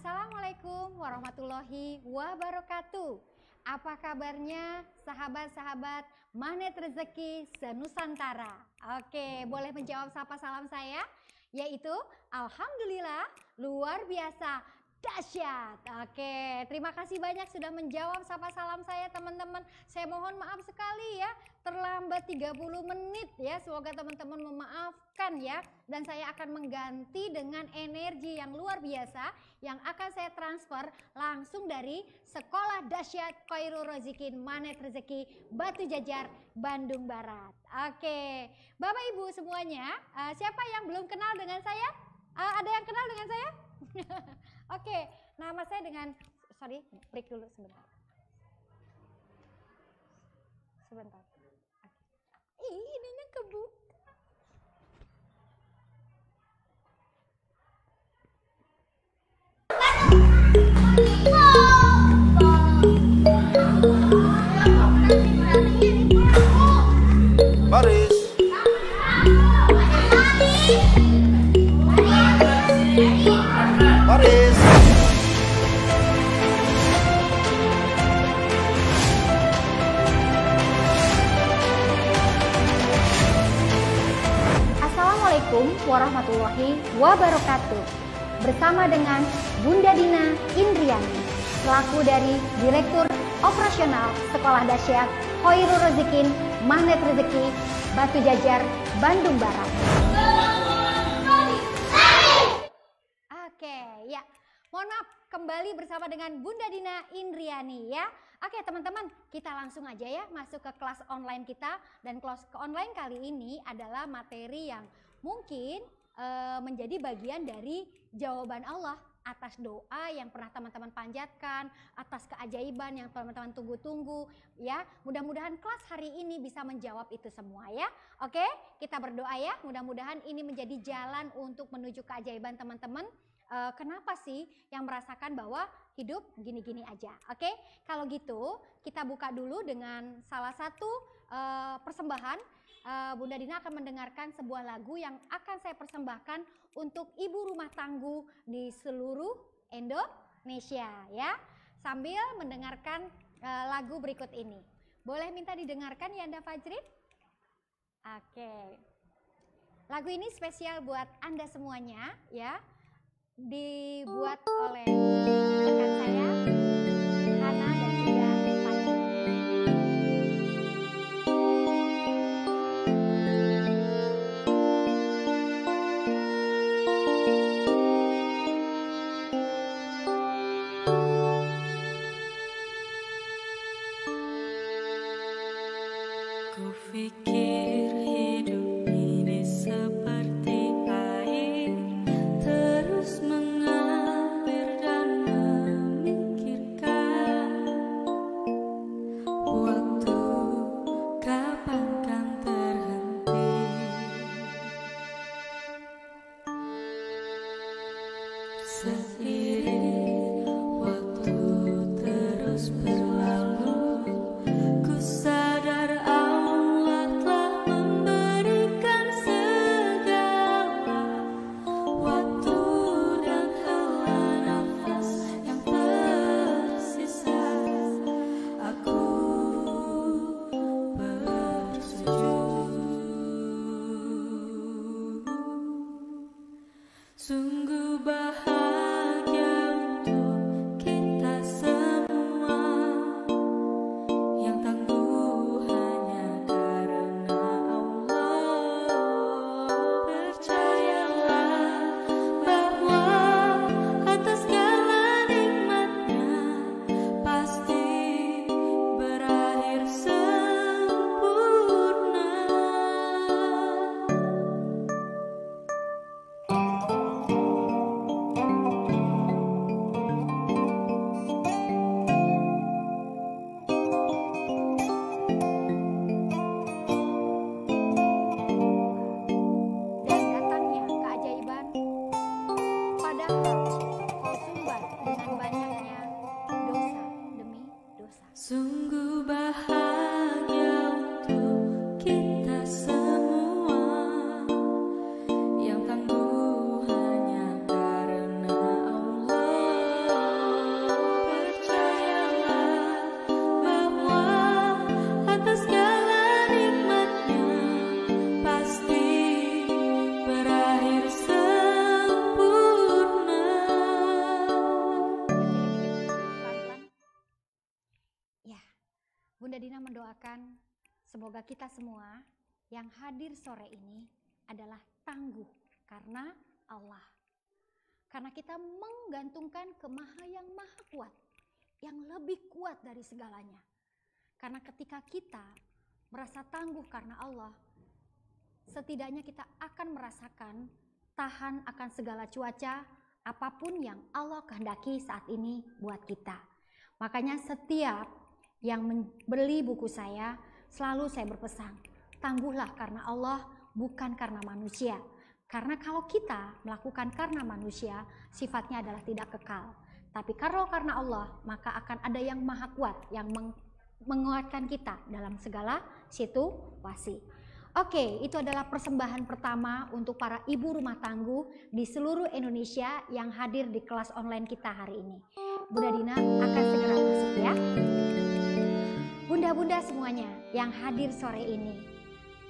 Assalamualaikum warahmatullahi wabarakatuh. Apa kabarnya sahabat-sahabat Magnet Rezeki se-Nusantara? Oke, boleh menjawab sapa salam saya? Yaitu Alhamdulillah luar biasa dahsyat. Oke, terima kasih banyak sudah menjawab sapa salam saya teman-teman. Saya mohon maaf sekali ya, terlambat 30 menit ya. Semoga teman-teman memaafkan ya. Dan saya akan mengganti dengan energi yang luar biasa yang akan saya transfer langsung dari Sekolah Dahsyat Khairul Razikin Magnet Rezeki Batu Jajar, Bandung Barat. Oke, Bapak Ibu semuanya, siapa yang belum kenal dengan saya? Ada yang kenal dengan saya? Oke, nama saya dengan, break dulu sebentar. Sebentar. Ih, ininya kebuka. Baris. Baris. Assalamualaikum warahmatullahi wabarakatuh. Bersama dengan Bunda Dina Indriani, selaku dari Direktur Operasional Sekolah Dahsyat Khairul Razikin Magnet Rezeki Batu Jajar, Bandung Barat. Oke, ya. Mohon maaf, kembali bersama dengan Bunda Dina Indriani ya. Oke teman-teman, kita langsung aja ya masuk ke kelas online kita. Dan kelas online kali ini adalah materi yang mungkin menjadi bagian dari jawaban Allah atas doa yang pernah teman-teman panjatkan, atas keajaiban yang teman-teman tunggu-tunggu ya. Mudah-mudahan kelas hari ini bisa menjawab itu semua ya. Oke, kita berdoa ya, mudah-mudahan ini menjadi jalan untuk menuju keajaiban teman-teman. Kenapa sih yang merasakan bahwa hidup gini-gini aja? Oke, kalau gitu kita buka dulu dengan salah satu persembahan. Bunda Dina akan mendengarkan sebuah lagu yang akan saya persembahkan untuk ibu rumah tangguh di seluruh Indonesia ya. Sambil mendengarkan lagu berikut ini. Boleh minta didengarkan Yanda Fajrin? Oke. Lagu ini spesial buat Anda semuanya ya. Dibuat oleh rekan saya Hana dan juga Fani. Kupikir hidup ini seperti air, terus mengalir dan memikirkan waktu kapan kan terhenti. Seiring waktu terus berlalu, ku sadar Allah telah Bunda Dina mendoakan semoga kita semua yang hadir sore ini adalah tangguh karena Allah. Karena kita menggantungkan ke yang maha kuat, yang lebih kuat dari segalanya. Karena ketika kita merasa tangguh karena Allah, setidaknya kita akan merasakan tahan akan segala cuaca, apapun yang Allah kehendaki saat ini buat kita. Makanya setiap yang membeli buku saya, selalu saya berpesan, tangguhlah karena Allah, bukan karena manusia. Karena kalau kita melakukan karena manusia, sifatnya adalah tidak kekal. Tapi kalau karena Allah, maka akan ada yang maha kuat, yang menguatkan kita dalam segala situasi. Oke, itu adalah persembahan pertama untuk para ibu rumah tangguh di seluruh Indonesia yang hadir di kelas online kita hari ini. Bunda Dina akan segera masuk ya. Bunda-bunda semuanya yang hadir sore ini,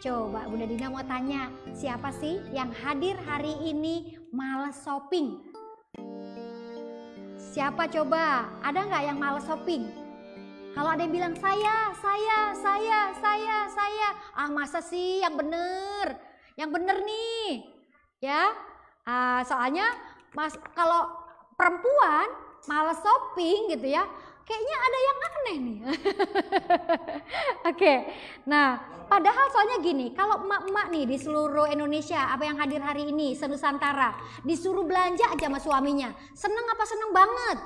coba Bunda Dina mau tanya, siapa sih yang hadir hari ini males shopping? Siapa coba? Ada nggak yang males shopping? Kalau ada yang bilang saya, masa sih yang bener nih, ya. Soalnya kalau perempuan males shopping gitu ya, kayaknya ada yang aneh nih. Oke, nah padahal soalnya gini, kalau emak-emak nih di seluruh Indonesia, apa yang hadir hari ini, senusantara, disuruh belanja aja sama suaminya, seneng apa seneng banget?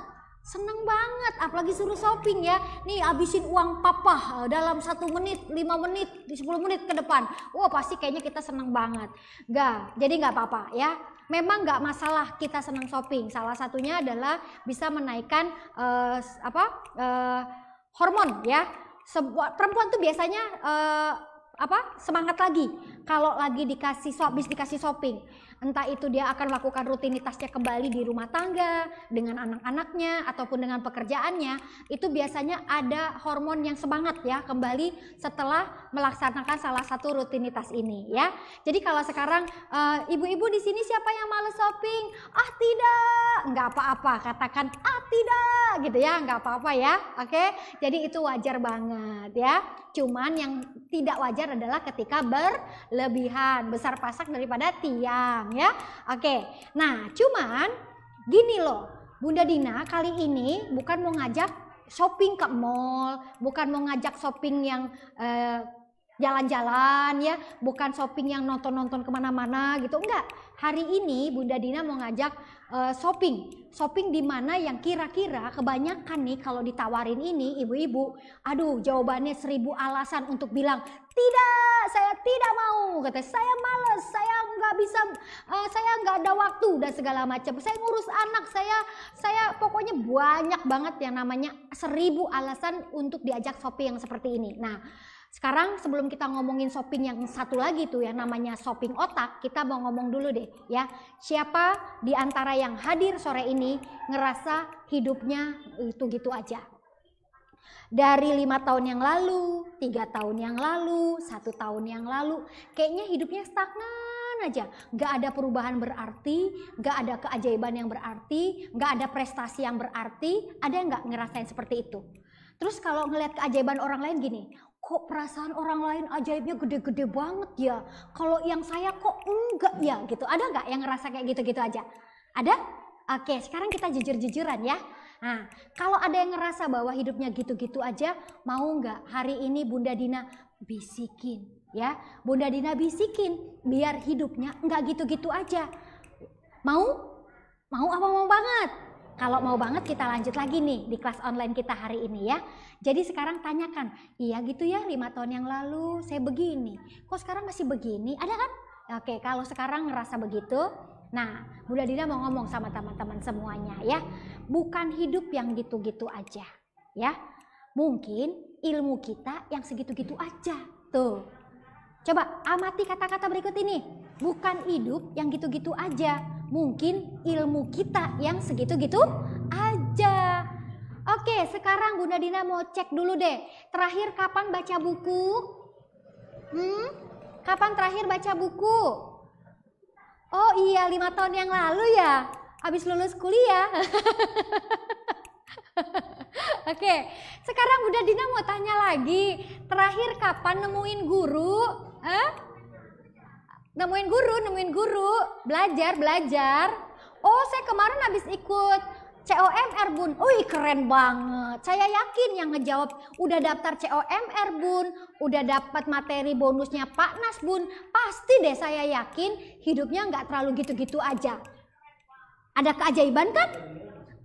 Seneng banget, apalagi suruh shopping ya. Nih habisin uang papa dalam 1 menit, 5 menit, 10 menit ke depan. Wah pasti kayaknya kita seneng banget. Jadi nggak apa-apa ya. Memang nggak masalah kita seneng shopping. Salah satunya adalah bisa menaikkan hormon ya. Perempuan tuh biasanya semangat lagi kalau lagi habis dikasih shopping. Entah itu dia akan melakukan rutinitasnya kembali di rumah tangga dengan anak-anaknya ataupun dengan pekerjaannya, itu biasanya ada hormon yang semangat ya kembali setelah melaksanakan salah satu rutinitas ini ya. Jadi kalau sekarang ibu-ibu di sini siapa yang males shopping? Ah tidak, nggak apa-apa, katakan ah tidak gitu ya, nggak apa-apa ya. Oke, jadi itu wajar banget ya. Cuman yang tidak wajar adalah ketika berlebihan, besar pasak daripada tiang ya. Oke, nah cuman gini loh, Bunda Dina kali ini bukan mau ngajak shopping ke mall, bukan mau ngajak shopping yang jalan-jalan ya, bukan shopping yang nonton-nonton kemana-mana gitu, enggak. Hari ini Bunda Dina mau ngajak shopping di mana yang kira-kira kebanyakan nih kalau ditawarin ini ibu-ibu, aduh jawabannya 1000 alasan untuk bilang tidak, saya tidak mau, kata saya males, saya nggak bisa, saya nggak ada waktu dan segala macam, saya ngurus anak, saya pokoknya banyak banget yang namanya 1000 alasan untuk diajak shopping yang seperti ini. Nah sekarang sebelum kita ngomongin shopping yang satu lagi tuh yang namanya shopping otak, kita mau ngomong dulu deh ya. Siapa di antara yang hadir sore ini ngerasa hidupnya itu gitu aja? Dari 5 tahun yang lalu, 3 tahun yang lalu, 1 tahun yang lalu, kayaknya hidupnya stagnan aja. Gak ada perubahan berarti, gak ada keajaiban yang berarti, gak ada prestasi yang berarti. Ada yang gak ngerasain seperti itu? Terus kalau ngeliat keajaiban orang lain gini, kok perasaan orang lain ajaibnya gede-gede banget ya, kalau yang saya kok enggak ya gitu. Ada nggak yang ngerasa kayak gitu-gitu aja? Ada? Oke, sekarang kita jujur-jujuran ya. Nah, kalau ada yang ngerasa bahwa hidupnya gitu-gitu aja, mau nggak hari ini Bunda Dina bisikin ya? Bunda Dina bisikin biar hidupnya nggak gitu-gitu aja. Mau? Mau apa mau banget? Kalau mau banget kita lanjut lagi nih di kelas online kita hari ini ya. Jadi sekarang tanyakan, iya gitu ya 5 tahun yang lalu saya begini, kok sekarang masih begini? Ada kan? Oke, kalau sekarang ngerasa begitu, nah Bunda Dina mau ngomong sama teman-teman semuanya ya. Bukan hidup yang gitu-gitu aja ya. Mungkin ilmu kita yang segitu-gitu aja. Tuh, coba amati kata-kata berikut ini. Bukan hidup yang gitu-gitu aja. Mungkin ilmu kita yang segitu-gitu aja. Oke, sekarang Bunda Dina mau cek dulu deh. Terakhir kapan baca buku? Kapan terakhir baca buku? Oh iya, 5 tahun yang lalu ya. Habis lulus kuliah. Oke, Sekarang Bunda Dina mau tanya lagi, terakhir kapan nemuin guru? Nemuin guru, belajar. Oh, saya kemarin habis ikut COMR Bun. Wih, keren banget. Saya yakin yang ngejawab udah daftar COMR Bun, udah dapat materi bonusnya Pak Nas Bun. Pasti deh saya yakin hidupnya nggak terlalu gitu-gitu aja. Ada keajaiban kan?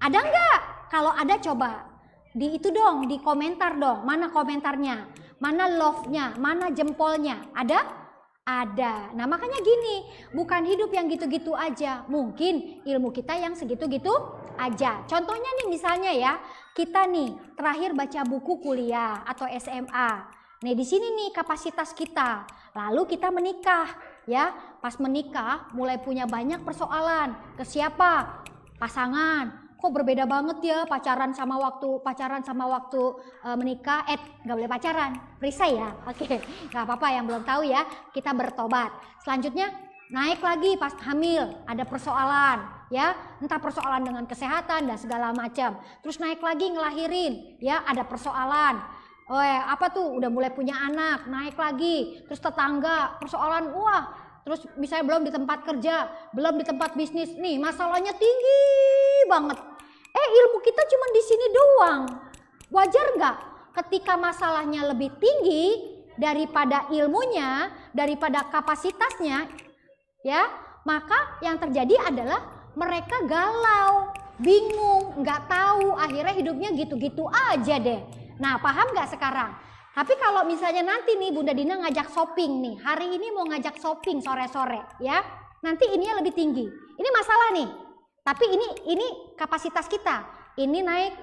Ada nggak? Kalau ada coba di itu dong, di komentar dong. Mana komentarnya? Mana love-nya? Mana jempolnya? Ada? Ada. Nah makanya gini, bukan hidup yang gitu-gitu aja. Mungkin ilmu kita yang segitu-gitu aja. Contohnya nih misalnya ya, kita nih terakhir baca buku kuliah atau SMA. Nih di sini nih kapasitas kita. Lalu kita menikah, ya. Pas menikah mulai punya banyak persoalan. Ke siapa? Pasangan. Kok berbeda banget ya pacaran sama waktu menikah. Nggak boleh pacaran, perisai ya. Oke, nggak apa-apa yang belum tahu ya. Kita bertobat. Selanjutnya naik lagi pas hamil, ada persoalan ya, entah persoalan dengan kesehatan dan segala macam. Terus naik lagi ngelahirin, ya ada persoalan. Apa tuh? Udah mulai punya anak, naik lagi. Terus tetangga, persoalan, wah. Terus misalnya belum di tempat kerja, belum di tempat bisnis, nih masalahnya tinggi banget. Ilmu kita cuma di sini doang. Wajar nggak ketika masalahnya lebih tinggi daripada ilmunya, daripada kapasitasnya, ya? Maka yang terjadi adalah mereka galau, bingung, nggak tahu, akhirnya hidupnya gitu-gitu aja deh. Nah, paham nggak sekarang? Tapi kalau misalnya nanti nih Bunda Dina ngajak shopping nih, hari ini mau ngajak shopping sore-sore ya, nanti ininya lebih tinggi. Ini masalah nih, tapi ini kapasitas kita, ini naik.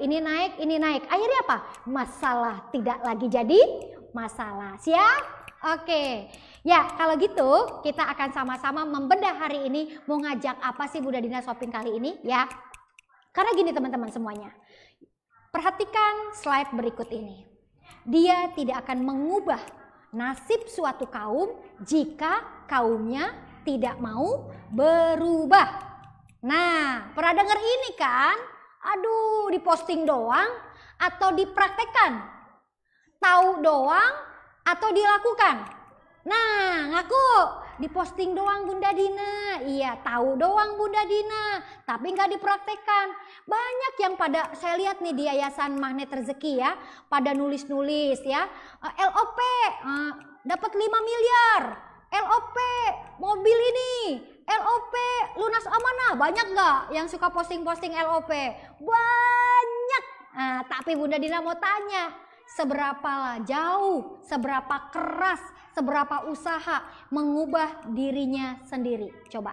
Akhirnya apa? Masalah tidak lagi jadi masalah. Siap? Oke. Ya kalau gitu kita akan sama-sama membedah hari ini mau ngajak apa sih Bunda Dina shopping kali ini ya. Karena gini teman-teman semuanya, perhatikan slide berikut ini. Dia tidak akan mengubah nasib suatu kaum jika kaumnya tidak mau berubah. Nah, pernah dengar ini kan? Aduh, diposting doang atau dipraktekkan? Tahu doang atau dilakukan? Nah, ngaku diposting doang Bunda Dina. Iya, tahu doang Bunda Dina, tapi nggak dipraktekkan. Banyak yang pada saya lihat nih di Yayasan Magnet Rezeki ya, pada nulis-nulis ya. LOP dapat 5 miliar. LOP mobil ini. LOP lunas amanah. Banyak nggak yang suka posting-posting LOP? Banyak. Nah, tapi Bunda Dina mau tanya, seberapa jauh, seberapa keras, seberapa usaha mengubah dirinya sendiri? Coba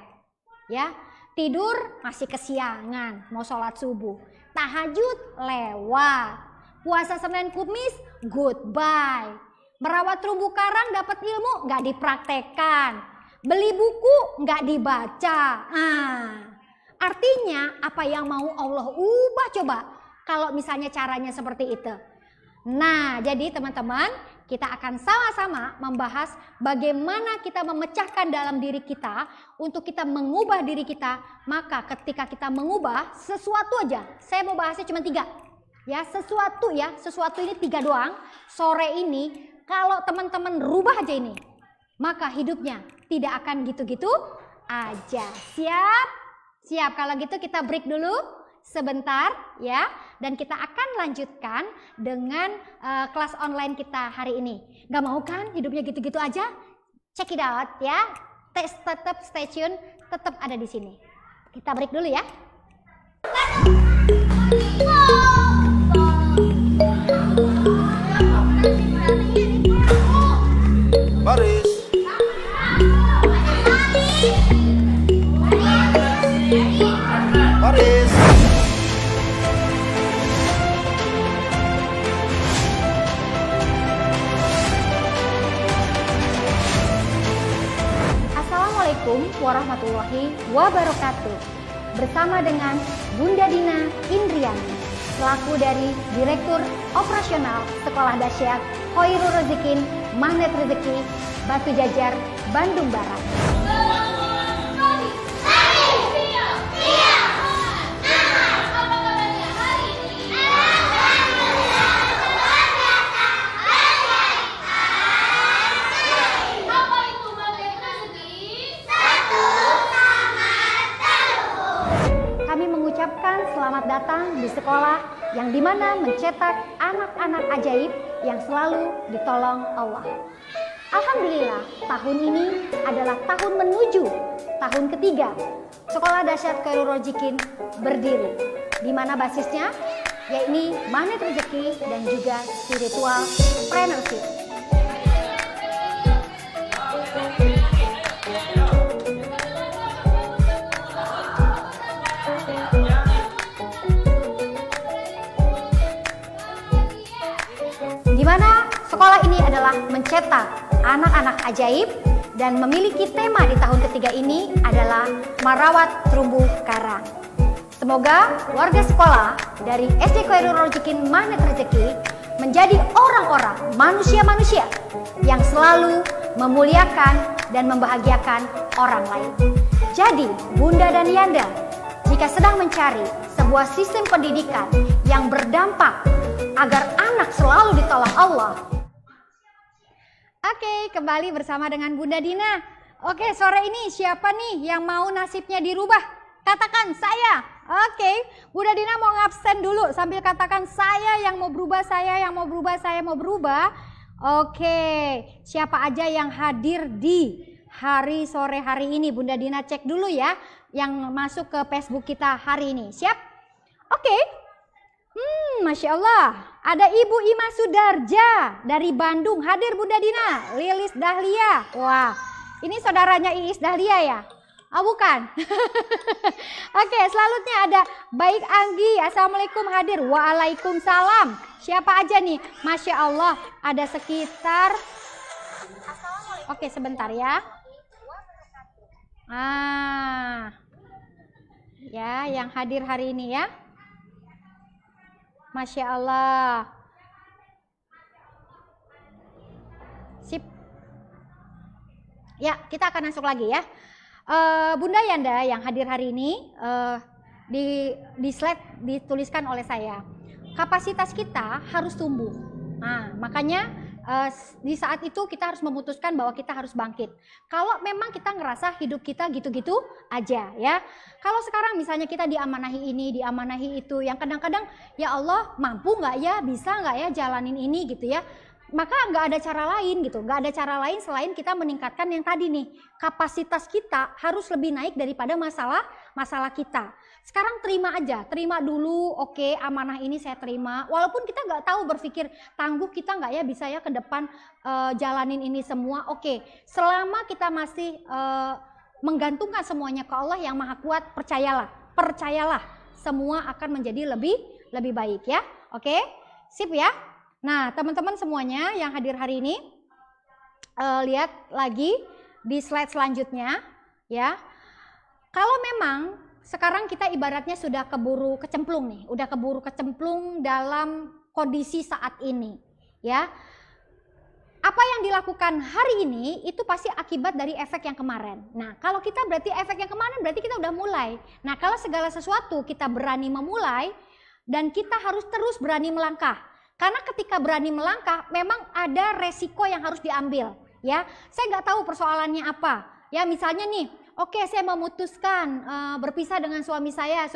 ya, tidur masih kesiangan, mau sholat subuh, tahajud lewat, puasa Senin Kamis goodbye, merawat terumbu karang dapat ilmu nggak dipraktekkan, beli buku nggak dibaca. Artinya apa yang mau Allah ubah coba kalau misalnya caranya seperti itu? Nah, jadi teman-teman, kita akan sama-sama membahas bagaimana kita memecahkan dalam diri kita untuk kita mengubah diri kita. Maka ketika kita mengubah sesuatu aja, saya mau bahasnya cuma 3. Ya, sesuatu ini 3 doang. Sore ini kalau teman-teman rubah aja ini, maka hidupnya tidak akan gitu-gitu aja. Siap? Siap, kalau gitu kita break dulu sebentar ya, dan kita akan lanjutkan dengan kelas online kita hari ini. Gak mau kan hidupnya gitu-gitu aja? Check it out ya. Tetap stay tune, tetap ada di sini. Kita break dulu ya. Baris. Baris. Assalamualaikum warahmatullahi wabarakatuh. Bersama dengan Bunda Dina Indriani, selaku dari Direktur Operasional Sekolah Dahsyat Khairul Rezekin Magnet Rezeki Batu Jajar, Bandung Barat. di sekolah yang dimana mencetak anak-anak ajaib yang selalu ditolong Allah. Alhamdulillah, tahun ini adalah tahun menuju tahun ketiga Sekolah Dahsyat Khairul Rozikin berdiri, di mana basisnya yakni magnet rezeki dan juga spiritual partnership. Di mana sekolah ini adalah mencetak anak-anak ajaib dan memiliki tema di tahun ketiga ini adalah merawat terumbu karang. Semoga warga sekolah dari SD Khairul Rozikin Magnet Rezeki menjadi orang-orang, manusia-manusia yang selalu memuliakan dan membahagiakan orang lain. Jadi, Bunda dan Yanda, jika sedang mencari sebuah sistem pendidikan yang berdampak agar anak selalu ditolong Allah. Oke, kembali bersama dengan Bunda Dina. Oke, sore ini siapa nih yang mau nasibnya dirubah? Katakan saya. Oke, Bunda Dina mau ngabsen dulu sambil katakan saya yang mau berubah, saya yang mau berubah, saya mau berubah. Oke, siapa aja yang hadir di hari sore hari ini? Bunda Dina cek dulu ya yang masuk ke Facebook kita hari ini. Siap? Oke. Masya Allah, ada Ibu Ima Sudarja dari Bandung hadir Bunda Dina. Lilis Dahlia. Wah, ini saudaranya Iis Dahlia ya? Oh bukan. Oke, selanjutnya ada Baik Anggi. Assalamualaikum hadir. Waalaikumsalam. Siapa aja nih? Masya Allah, ada sekitar. Oke, sebentar ya. Ya, yang hadir hari ini ya. Masya Allah. Sip. Ya, kita akan masuk lagi ya. Bunda Yanda yang hadir hari ini di slide dituliskan oleh saya. Kapasitas kita harus tumbuh. Nah, makanya di saat itu kita harus memutuskan bahwa kita harus bangkit. Kalau memang kita ngerasa hidup kita gitu-gitu aja ya. Kalau sekarang misalnya kita diamanahi ini, diamanahi itu, yang kadang-kadang ya Allah mampu nggak ya, bisa nggak ya jalanin ini gitu ya. Maka nggak ada cara lain gitu, nggak ada cara lain selain kita meningkatkan yang tadi nih. Kapasitas kita harus lebih naik daripada masalah kita. Sekarang terima aja, terima dulu, oke amanah ini saya terima. Walaupun kita nggak tahu berpikir tangguh kita nggak ya bisa ya ke depan jalanin ini semua, oke. Selama kita masih menggantungkan semuanya ke Allah yang Maha Kuat, percayalah semua akan menjadi lebih baik ya, oke, sip ya. Nah teman-teman semuanya yang hadir hari ini lihat lagi di slide selanjutnya ya. Kalau memang sekarang kita ibaratnya sudah keburu kecemplung nih, udah keburu kecemplung dalam kondisi saat ini ya. Apa yang dilakukan hari ini itu pasti akibat dari efek yang kemarin. Nah, kalau kita berarti efek yang kemarin berarti kita udah mulai. Nah, kalau segala sesuatu kita berani memulai dan kita harus terus berani melangkah. Karena ketika berani melangkah memang ada resiko yang harus diambil ya. Saya nggak tahu persoalannya apa. Ya, misalnya nih, oke, saya memutuskan berpisah dengan suami saya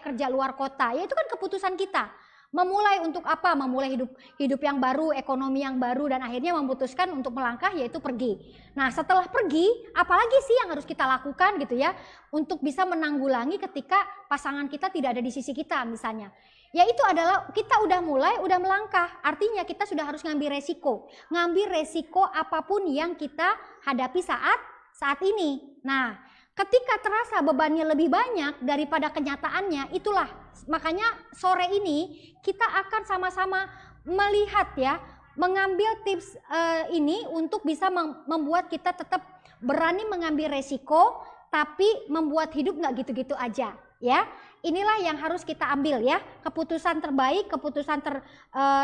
kerja luar kota. Ya itu kan keputusan kita. Memulai untuk apa? Memulai hidup yang baru, ekonomi yang baru, dan akhirnya memutuskan untuk melangkah yaitu pergi. Nah setelah pergi, apalagi sih yang harus kita lakukan gitu ya untuk bisa menanggulangi ketika pasangan kita tidak ada di sisi kita misalnya. Yaitu adalah kita udah mulai, udah melangkah. Artinya kita sudah harus ngambil resiko apapun yang kita hadapi saat ini. Nah, ketika terasa bebannya lebih banyak daripada kenyataannya, itulah makanya sore ini kita akan sama-sama melihat ya, mengambil tips ini untuk bisa membuat kita tetap berani mengambil resiko, tapi membuat hidup nggak gitu-gitu aja ya. Inilah yang harus kita ambil ya, keputusan terbaik, keputusan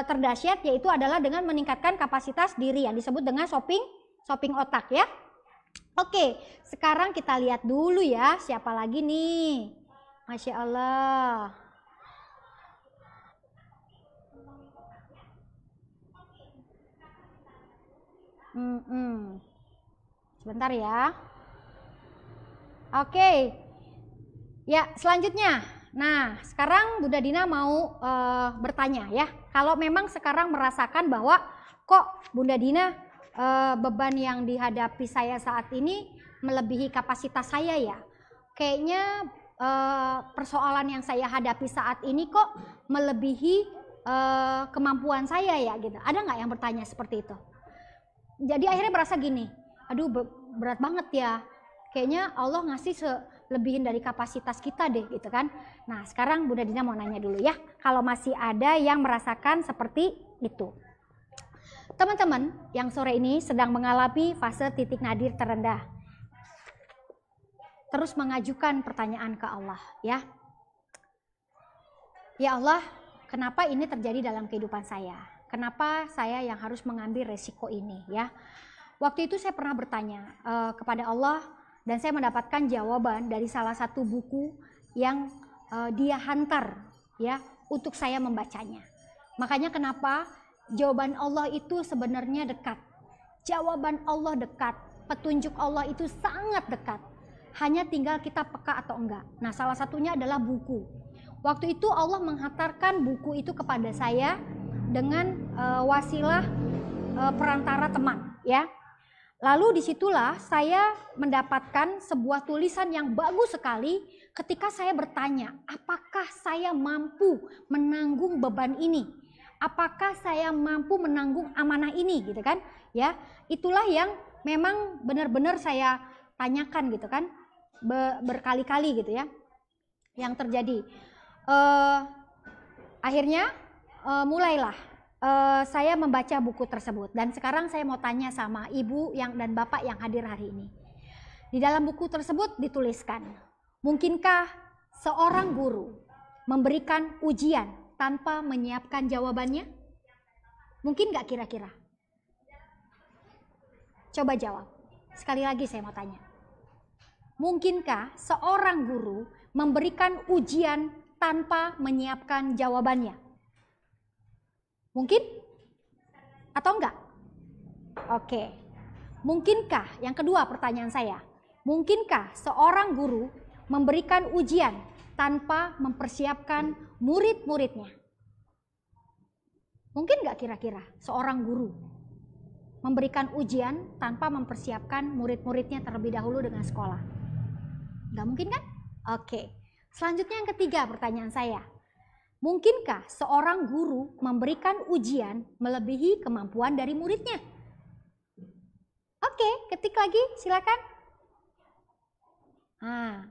terdahsyat yaitu adalah dengan meningkatkan kapasitas diri yang disebut dengan shopping otak ya. Oke, sekarang kita lihat dulu ya siapa lagi nih. Masya Allah. Sebentar ya. Oke. Ya, selanjutnya Nah, sekarang Bunda Dina mau bertanya ya. Kalau memang sekarang merasakan bahwa kok Bunda Dina beban yang dihadapi saya saat ini melebihi kapasitas saya ya. Kayaknya persoalan yang saya hadapi saat ini kok melebihi kemampuan saya ya gitu. Ada nggak yang bertanya seperti itu? Jadi akhirnya merasa gini, aduh berat banget ya. Kayaknya Allah ngasih lebihin dari kapasitas kita deh gitu kan. Nah sekarang Bunda Dina mau nanya dulu ya, kalau masih ada yang merasakan seperti itu. Teman-teman yang sore ini sedang mengalami fase titik nadir terendah, terus mengajukan pertanyaan ke Allah ya. Ya Allah, kenapa ini terjadi dalam kehidupan saya? Kenapa saya yang harus mengambil resiko ini ya? Waktu itu saya pernah bertanya kepada Allah, dan saya mendapatkan jawaban dari salah satu buku yang dia hantar ya untuk saya membacanya. Makanya kenapa jawaban Allah itu sebenarnya dekat. Jawaban Allah dekat, petunjuk Allah itu sangat dekat. Hanya tinggal kita peka atau enggak. Nah, salah satunya adalah buku. Waktu itu Allah menghantarkan buku itu kepada saya dengan wasilah perantara teman ya. Lalu disitulah saya mendapatkan sebuah tulisan yang bagus sekali ketika saya bertanya, apakah saya mampu menanggung beban ini? Apakah saya mampu menanggung amanah ini gitu kan? Ya, itulah yang memang benar-benar saya tanyakan gitu kan, berkali-kali gitu ya, yang terjadi. Akhirnya mulailah saya membaca buku tersebut, dan sekarang saya mau tanya sama ibu dan bapak yang hadir hari ini. Di dalam buku tersebut dituliskan, mungkinkah seorang guru memberikan ujian tanpa menyiapkan jawabannya? Mungkin gak kira-kira? Coba jawab. Sekali lagi saya mau tanya. Mungkinkah seorang guru memberikan ujian tanpa menyiapkan jawabannya? Mungkin? Atau enggak? Oke. Mungkinkah, yang kedua pertanyaan saya, mungkinkah seorang guru memberikan ujian tanpa mempersiapkan murid-muridnya? Mungkin enggak kira-kira seorang guru memberikan ujian tanpa mempersiapkan murid-muridnya terlebih dahulu dengan sekolah? Enggak mungkin kan? Oke. Selanjutnya yang ketiga pertanyaan saya. Mungkinkah seorang guru memberikan ujian melebihi kemampuan dari muridnya? Oke, ketik lagi, silakan.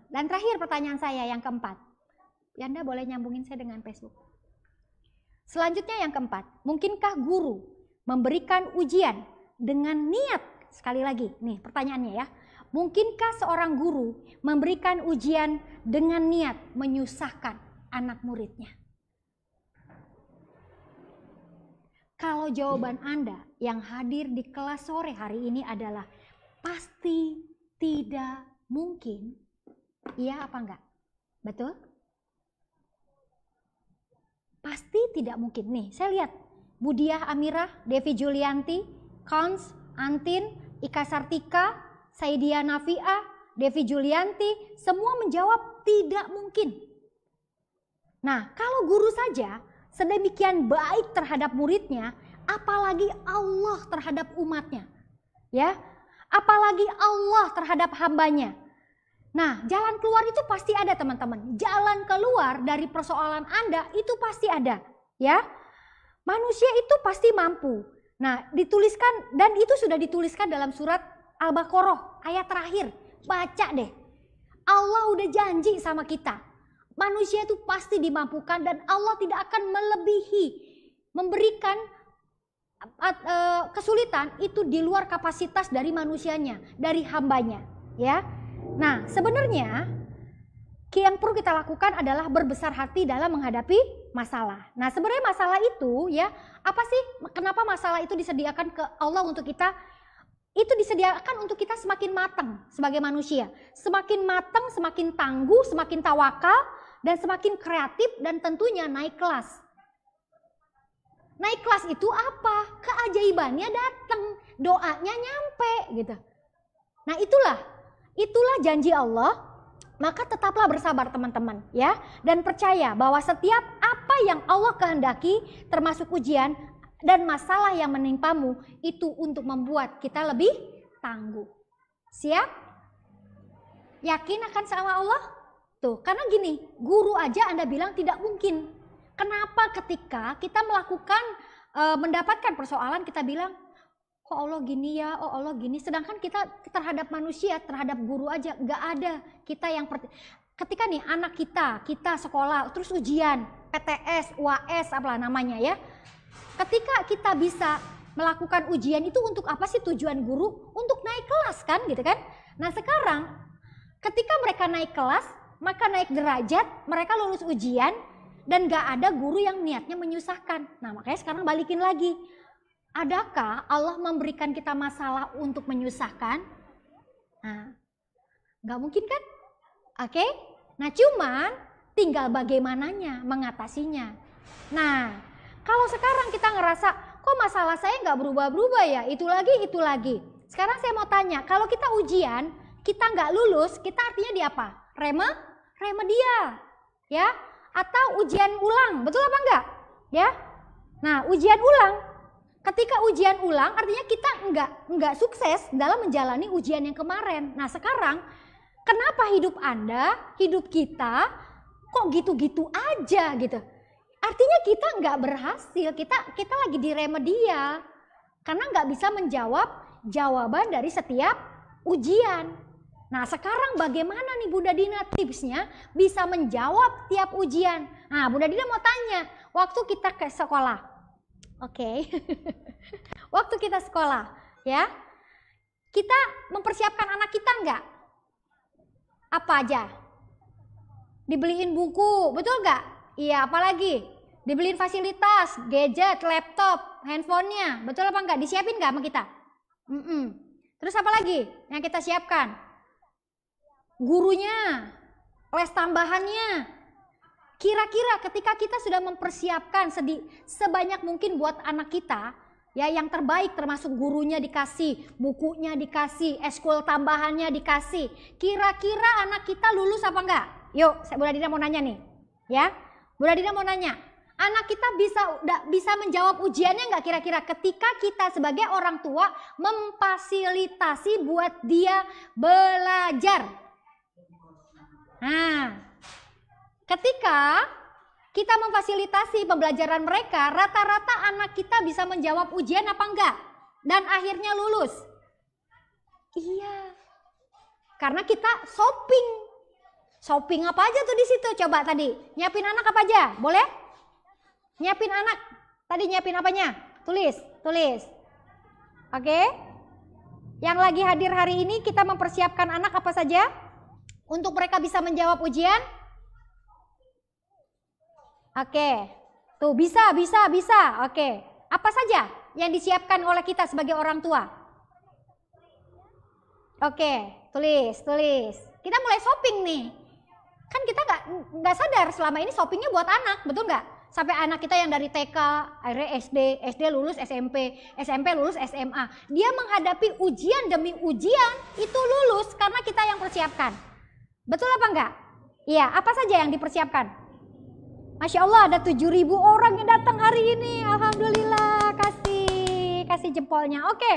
Dan terakhir pertanyaan saya yang keempat. Anda boleh nyambungin saya dengan Facebook. Selanjutnya yang keempat, mungkinkah guru memberikan ujian dengan niat? Sekali lagi, nih pertanyaannya ya. Mungkinkah seorang guru memberikan ujian dengan niat menyusahkan anak muridnya? Kalau jawaban Anda yang hadir di kelas sore hari ini adalah pasti tidak mungkin, iya apa enggak? Betul? Pasti tidak mungkin. Nih, saya lihat Budiah Amirah, Devi Julianti, Kons, Antin, Ika Sartika, Saidia Nafiah, Devi Julianti, semua menjawab tidak mungkin. Nah, kalau guru saja sedemikian baik terhadap muridnya, apalagi Allah terhadap umatnya, ya, apalagi Allah terhadap hambanya. Nah, jalan keluar itu pasti ada teman-teman. Jalan keluar dari persoalan Anda itu pasti ada, ya. Manusia itu pasti mampu. Nah, dituliskan, dan itu sudah dituliskan dalam surat Al-Baqarah ayat terakhir. Baca deh. Allah udah janji sama kita. Manusia itu pasti dimampukan dan Allah tidak akan melebihi, memberikan kesulitan itu di luar kapasitas dari manusianya, dari hambanya, ya. Nah, sebenarnya yang perlu kita lakukan adalah berbesar hati dalam menghadapi masalah. Nah, sebenarnya masalah itu ya, apa sih, kenapa masalah itu disediakan ke Allah untuk kita? Itu disediakan untuk kita semakin matang sebagai manusia. Semakin matang, semakin tangguh, semakin tawakal, dan semakin kreatif, dan tentunya naik kelas. Naik kelas itu apa? Keajaibannya datang, doanya nyampe gitu. Nah itulah janji Allah Maka tetaplah bersabar teman-teman ya. Dan percaya bahwa setiap apa yang Allah kehendaki termasuk ujian dan masalah yang menimpamu itu untuk membuat kita lebih tangguh. Siap? Yakin akan sama Allah? Tuh, karena gini, guru aja Anda bilang tidak mungkin. Kenapa ketika kita mendapatkan persoalan kita bilang, kok Allah gini ya, oh Allah gini. Sedangkan kita terhadap manusia, terhadap guru aja nggak ada. Kita yang ketika nih anak kita sekolah, terus ujian, PTS, UAS, apalah namanya ya. Ketika kita bisa melakukan ujian itu untuk apa sih tujuan guru? Untuk naik kelas kan gitu kan. Nah sekarang ketika mereka naik kelas, maka naik derajat, mereka lulus ujian dan gak ada guru yang niatnya menyusahkan. Nah makanya sekarang balikin lagi. Adakah Allah memberikan kita masalah untuk menyusahkan? Nah, gak mungkin kan? Oke? Nah cuman tinggal bagaimananya mengatasinya. Nah kalau sekarang kita ngerasa kok masalah saya gak berubah-berubah ya, itu lagi. Sekarang saya mau tanya, kalau kita ujian, kita gak lulus, kita artinya di apa? Remedia, ya? Atau ujian ulang, betul apa enggak? Ya? Nah ujian ulang. Ketika ujian ulang artinya kita enggak sukses dalam menjalani ujian yang kemarin. Nah sekarang kenapa hidup Anda, hidup kita kok gitu-gitu aja gitu? Artinya kita enggak berhasil, kita lagi di remedia. Karena enggak bisa menjawab jawaban dari setiap ujian. Nah sekarang bagaimana nih Bunda Dina tipsnya bisa menjawab tiap ujian? Nah Bunda Dina mau tanya, waktu kita ke sekolah. Oke. Waktu kita sekolah, ya, kita mempersiapkan anak kita enggak? Apa aja? Dibeliin buku, betul enggak? Iya, apalagi? Dibeliin fasilitas, gadget, laptop, handphonenya, betul apa enggak? Disiapin enggak sama kita? Terus apa lagi yang kita siapkan? Gurunya, les tambahannya. Kira-kira ketika kita sudah mempersiapkan sebanyak mungkin buat anak kita, ya yang terbaik termasuk gurunya dikasih, bukunya dikasih, eskul tambahannya dikasih. Kira-kira anak kita lulus apa enggak? Yuk, Bunda Dina mau nanya nih. Ya, Bunda Dina mau nanya. Anak kita bisa menjawab ujiannya enggak kira-kira ketika kita sebagai orang tua memfasilitasi buat dia belajar? Nah, ketika kita memfasilitasi pembelajaran mereka, rata-rata anak kita bisa menjawab ujian apa enggak? Dan akhirnya lulus. Iya. Karena kita shopping. Shopping apa aja tuh di situ? Coba tadi, nyiapin anak apa aja? Boleh? Nyiapin anak. Tadi nyiapin apanya? Tulis. Oke? Yang lagi hadir hari ini kita mempersiapkan anak apa saja? Untuk mereka bisa menjawab ujian? Oke, tuh bisa. Oke, apa saja yang disiapkan oleh kita sebagai orang tua? Oke, tulis. Kita mulai shopping nih. Kan kita nggak sadar selama ini shoppingnya buat anak, betul nggak? Sampai anak kita yang dari TK, akhirnya SD lulus SMP lulus SMA. Dia menghadapi ujian demi ujian itu lulus karena kita yang persiapkan. Betul apa enggak? Iya, apa saja yang dipersiapkan? Masya Allah ada 7.000 orang yang datang hari ini. Alhamdulillah, kasih jempolnya. Oke,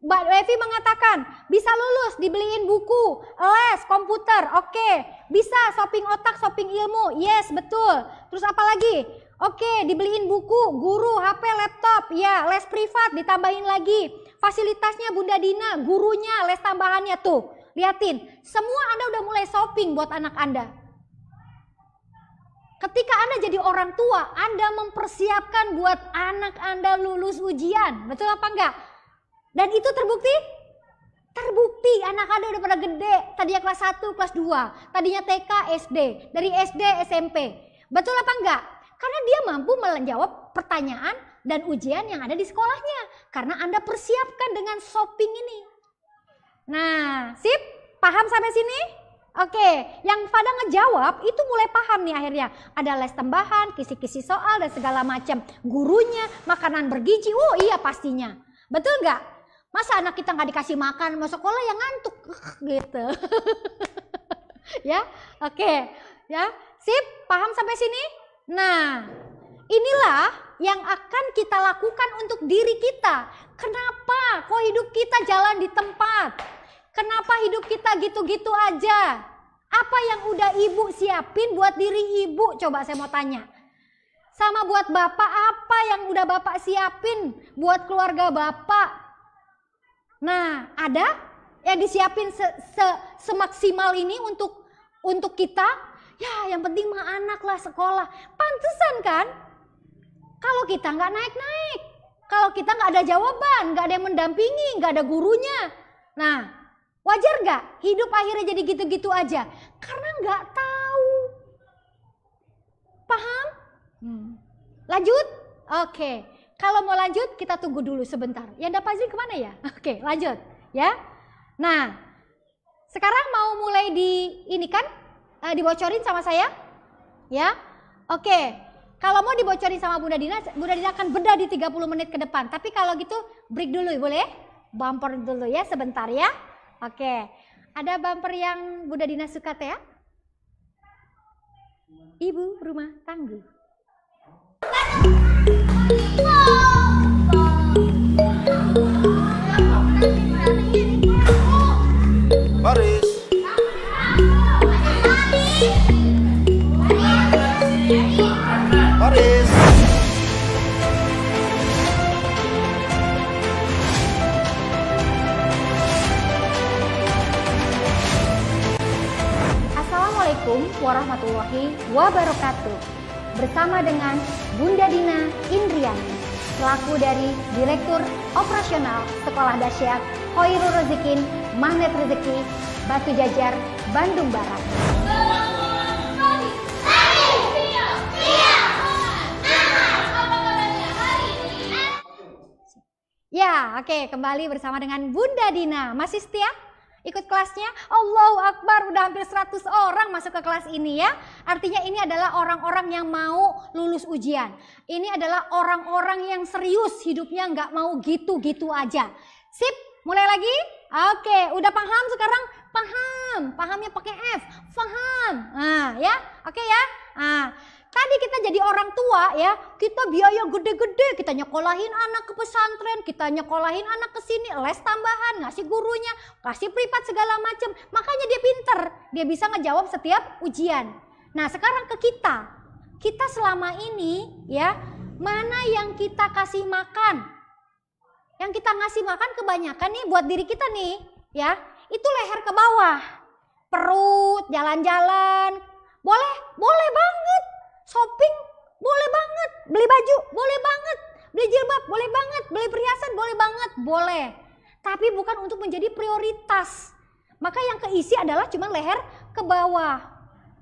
Mbak Levi mengatakan bisa lulus, dibeliin buku, les, komputer. Oke, bisa shopping otak, shopping ilmu. Yes, betul. Terus apa lagi? Oke, dibeliin buku, guru, HP, laptop. Ya, les privat ditambahin lagi. Fasilitasnya Bunda Dina, gurunya, les tambahannya tuh. Liatin, semua Anda udah mulai shopping buat anak Anda. Ketika Anda jadi orang tua, Anda mempersiapkan buat anak Anda lulus ujian. Betul apa enggak? Dan itu terbukti? Terbukti, anak Anda udah pada gede. Tadinya kelas 1, kelas 2. Tadinya TK, SD. Dari SD, SMP. Betul apa enggak? Karena dia mampu menjawab pertanyaan dan ujian yang ada di sekolahnya. Karena Anda persiapkan dengan shopping ini. Nah, sip? Paham sampai sini? Oke, yang pada ngejawab itu mulai paham nih akhirnya. Ada les tambahan, kisi-kisi soal dan segala macam. Gurunya, makanan bergizi, oh iya pastinya. Betul nggak? Masa anak kita nggak dikasih makan, mau sekolah yang ngantuk gitu. Ya, oke. Ya, sip, paham sampai sini? Nah, inilah yang akan kita lakukan untuk diri kita. Kenapa kok hidup kita jalan di tempat? Kenapa hidup kita gitu-gitu aja? Apa yang udah ibu siapin buat diri ibu? Coba saya mau tanya. Sama buat bapak, apa yang udah bapak siapin buat keluarga bapak? Nah, ada yang disiapin semaksimal ini untuk kita? Ya, yang penting mah anak lah sekolah. Pantesan kan? Kalau kita nggak naik-naik, kalau kita nggak ada jawaban, nggak ada yang mendampingi, nggak ada gurunya. Nah, wajar nggak hidup akhirnya jadi gitu-gitu aja? Karena nggak tahu. Paham? Lanjut? Oke. Kalau mau lanjut, kita tunggu dulu sebentar. Yang dapat izin kemana ya? Oke, lanjut. Ya. Nah, sekarang mau mulai dibocorin sama saya? Ya. Oke. Kalau mau dibocorin sama Bunda Dina akan bedah di 30 menit ke depan. Tapi kalau gitu break dulu, boleh? Bumper dulu ya sebentar ya. Oke. Ada bumper yang Bunda Dina suka teh ya? Ibu rumah tangguh. Baris. Baris. Assalamualaikum warahmatullahi wabarakatuh. Bersama dengan Bunda Dina Indriani, selaku dari Direktur Operasional Sekolah Dahsyat Khairul Rezekin Magnet Rezeki Batu Jajar, Bandung Barat. Ya, oke, kembali bersama dengan Bunda Dina. Masih setia ikut kelasnya? Allahu Akbar, udah hampir 100 orang masuk ke kelas ini ya. Artinya ini adalah orang-orang yang mau lulus ujian. Ini adalah orang-orang yang serius hidupnya, nggak mau gitu-gitu aja. Sip, mulai lagi? Oke, udah paham sekarang? Paham, pahamnya pakai F, paham. Nah ya, oke ya. Nah, tadi kita jadi orang tua ya, kita biaya gede-gede, kita nyekolahin anak ke pesantren, kita nyekolahin anak ke sini, les tambahan, ngasih gurunya, kasih privat segala macam. Makanya dia pinter, dia bisa ngejawab setiap ujian. Nah sekarang ke kita selama ini ya, mana yang kita kasih makan? Yang kita ngasih makan kebanyakan nih buat diri kita nih ya, itu leher ke bawah, perut, jalan-jalan, boleh banget. Shopping boleh banget, beli baju boleh banget, beli jilbab boleh banget, beli perhiasan boleh banget, boleh. Tapi bukan untuk menjadi prioritas. Maka yang keisi adalah cuma leher ke bawah.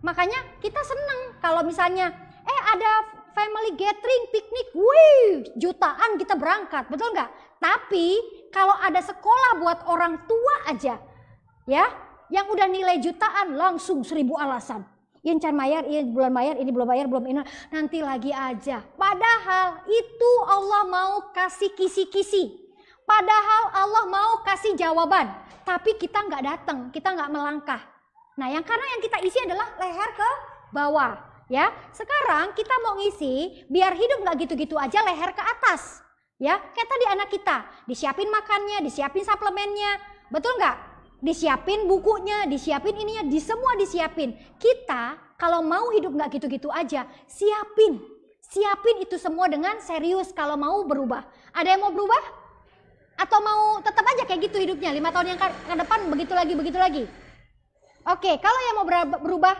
Makanya kita seneng kalau misalnya ada family gathering, piknik, wih jutaan kita berangkat, betul nggak? Tapi kalau ada sekolah buat orang tua aja, ya, yang udah nilai jutaan langsung 1000 alasan. Ini can bayar, ini belum bayar, ini belum bayar, belum ini, nanti lagi aja. Padahal itu Allah mau kasih kisi-kisi. Padahal Allah mau kasih jawaban. Tapi kita nggak datang, kita nggak melangkah. Nah karena yang kita isi adalah leher ke bawah. Ya, sekarang kita mau ngisi biar hidup nggak gitu-gitu aja, leher ke atas. Ya, kayak tadi anak kita, disiapin makannya, disiapin suplemennya, betul nggak? Disiapin bukunya, disiapin ininya, semua disiapin. Kita kalau mau hidup nggak gitu-gitu aja, siapin itu semua dengan serius kalau mau berubah. Ada yang mau berubah? Atau mau tetap aja kayak gitu hidupnya 5 tahun yang ke depan begitu lagi? Oke, kalau yang mau berubah,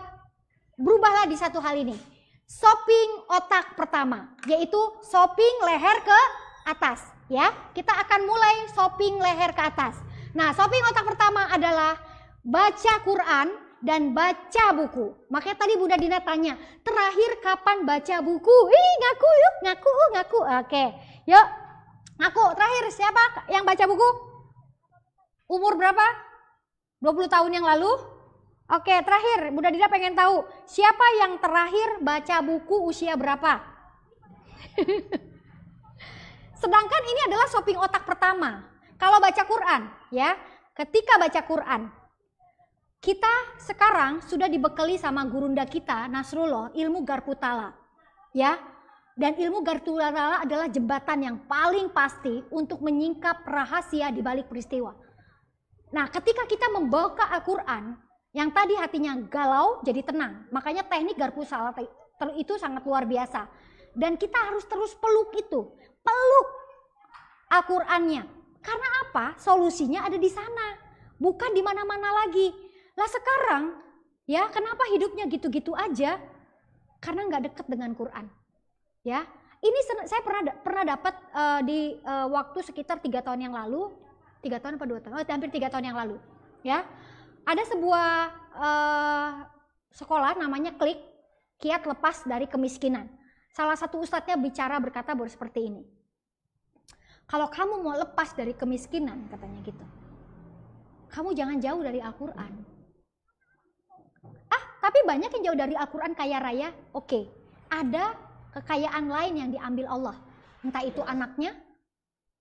berubahlah di satu hal ini. Shopping otak pertama, yaitu shopping leher ke atas. Ya, kita akan mulai shopping leher ke atas. Nah, shopping otak pertama adalah baca Quran dan baca buku. Makanya tadi Bunda Dina tanya, terakhir kapan baca buku? Ngaku yuk, ngaku. Oke, yuk, ngaku. Terakhir siapa yang baca buku? Umur berapa? 20 tahun yang lalu? Oke, terakhir Bunda Dina pengen tahu, siapa yang terakhir baca buku usia berapa? Sedangkan ini adalah shopping otak pertama. Kalau baca Quran, ya, ketika baca Quran, Kita sekarang sudah dibekali sama gurunda kita, Nasrullah, ilmu Garputala. Ya. Dan ilmu Garputala adalah jembatan yang paling pasti untuk menyingkap rahasia di balik peristiwa. Nah, ketika kita membaca Al-Quran, yang tadi hatinya galau jadi tenang. Makanya teknik Garputala itu sangat luar biasa. Dan kita harus terus peluk itu. Peluk Al-Qurannya. Karena apa? Solusinya ada di sana. Bukan di mana-mana lagi. Lah sekarang, ya kenapa hidupnya gitu-gitu aja? Karena nggak dekat dengan Quran. Ya, ini saya pernah dapat di waktu sekitar 3 tahun yang lalu, 3 tahun apa 2 tahun? Oh, hampir 3 tahun yang lalu. Ya, ada sebuah sekolah namanya Klik, Kiat Lepas dari Kemiskinan. Salah satu ustadznya berkata seperti ini. Kalau kamu mau lepas dari kemiskinan, katanya gitu, kamu jangan jauh dari Al-Quran. Tapi banyak yang jauh dari Al-Quran kaya raya. Oke, ada kekayaan lain yang diambil Allah. Entah itu anaknya,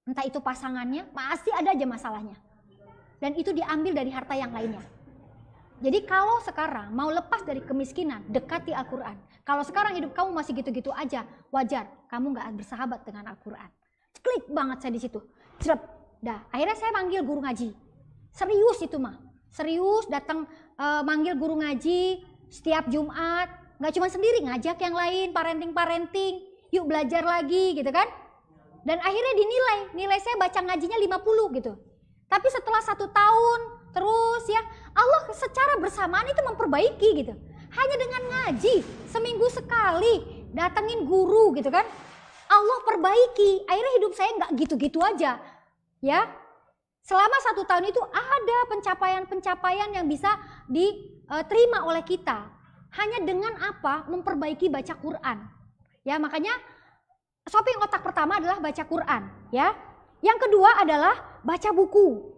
entah itu pasangannya, pasti ada aja masalahnya. Dan itu diambil dari harta yang lainnya. Jadi kalau sekarang mau lepas dari kemiskinan, dekati Al-Quran. Kalau sekarang hidup kamu masih gitu-gitu aja, wajar kamu gak bersahabat dengan Al-Quran. Klik banget saya di situ. Cerep. Dah, akhirnya saya manggil guru ngaji. Serius itu mah. Serius datang manggil guru ngaji setiap Jumat, nggak cuma sendiri, ngajak yang lain, parenting, yuk belajar lagi gitu kan. Dan akhirnya nilai saya baca ngajinya 50 gitu. Tapi setelah 1 tahun terus ya, Allah secara bersamaan itu memperbaiki gitu. Hanya dengan ngaji, seminggu sekali, datengin guru gitu kan. Allah perbaiki, akhirnya hidup saya nggak gitu-gitu aja. Ya, selama 1 tahun itu ada pencapaian-pencapaian yang bisa diterima oleh kita. Hanya dengan apa? Memperbaiki baca Quran. Ya, makanya shopping otak pertama adalah baca Quran. Ya, yang kedua adalah baca buku.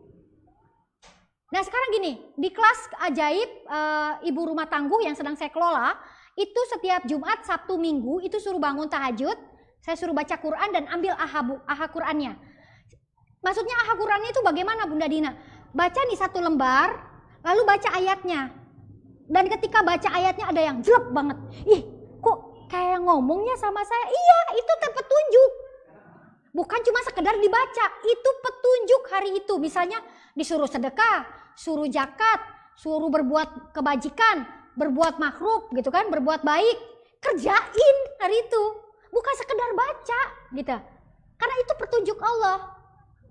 Nah sekarang gini, di kelas ajaib ibu rumah tangguh yang sedang saya kelola, itu setiap Jumat, Sabtu, Minggu itu suruh bangun tahajud, saya suruh baca Quran dan ambil aha Qurannya. Maksudnya aha Qurannya itu bagaimana Bunda Dina? Baca nih 1 lembar, lalu baca ayatnya. Dan ketika baca ayatnya ada yang jelek banget. Ih, kok kayak ngomongnya sama saya? Iya, itu petunjuk. Bukan cuma sekedar dibaca, itu petunjuk hari itu. Misalnya disuruh sedekah, suruh zakat, suruh berbuat kebajikan, berbuat makruh gitu kan, berbuat baik. Kerjain hari itu. Bukan sekedar baca gitu. Karena itu petunjuk Allah.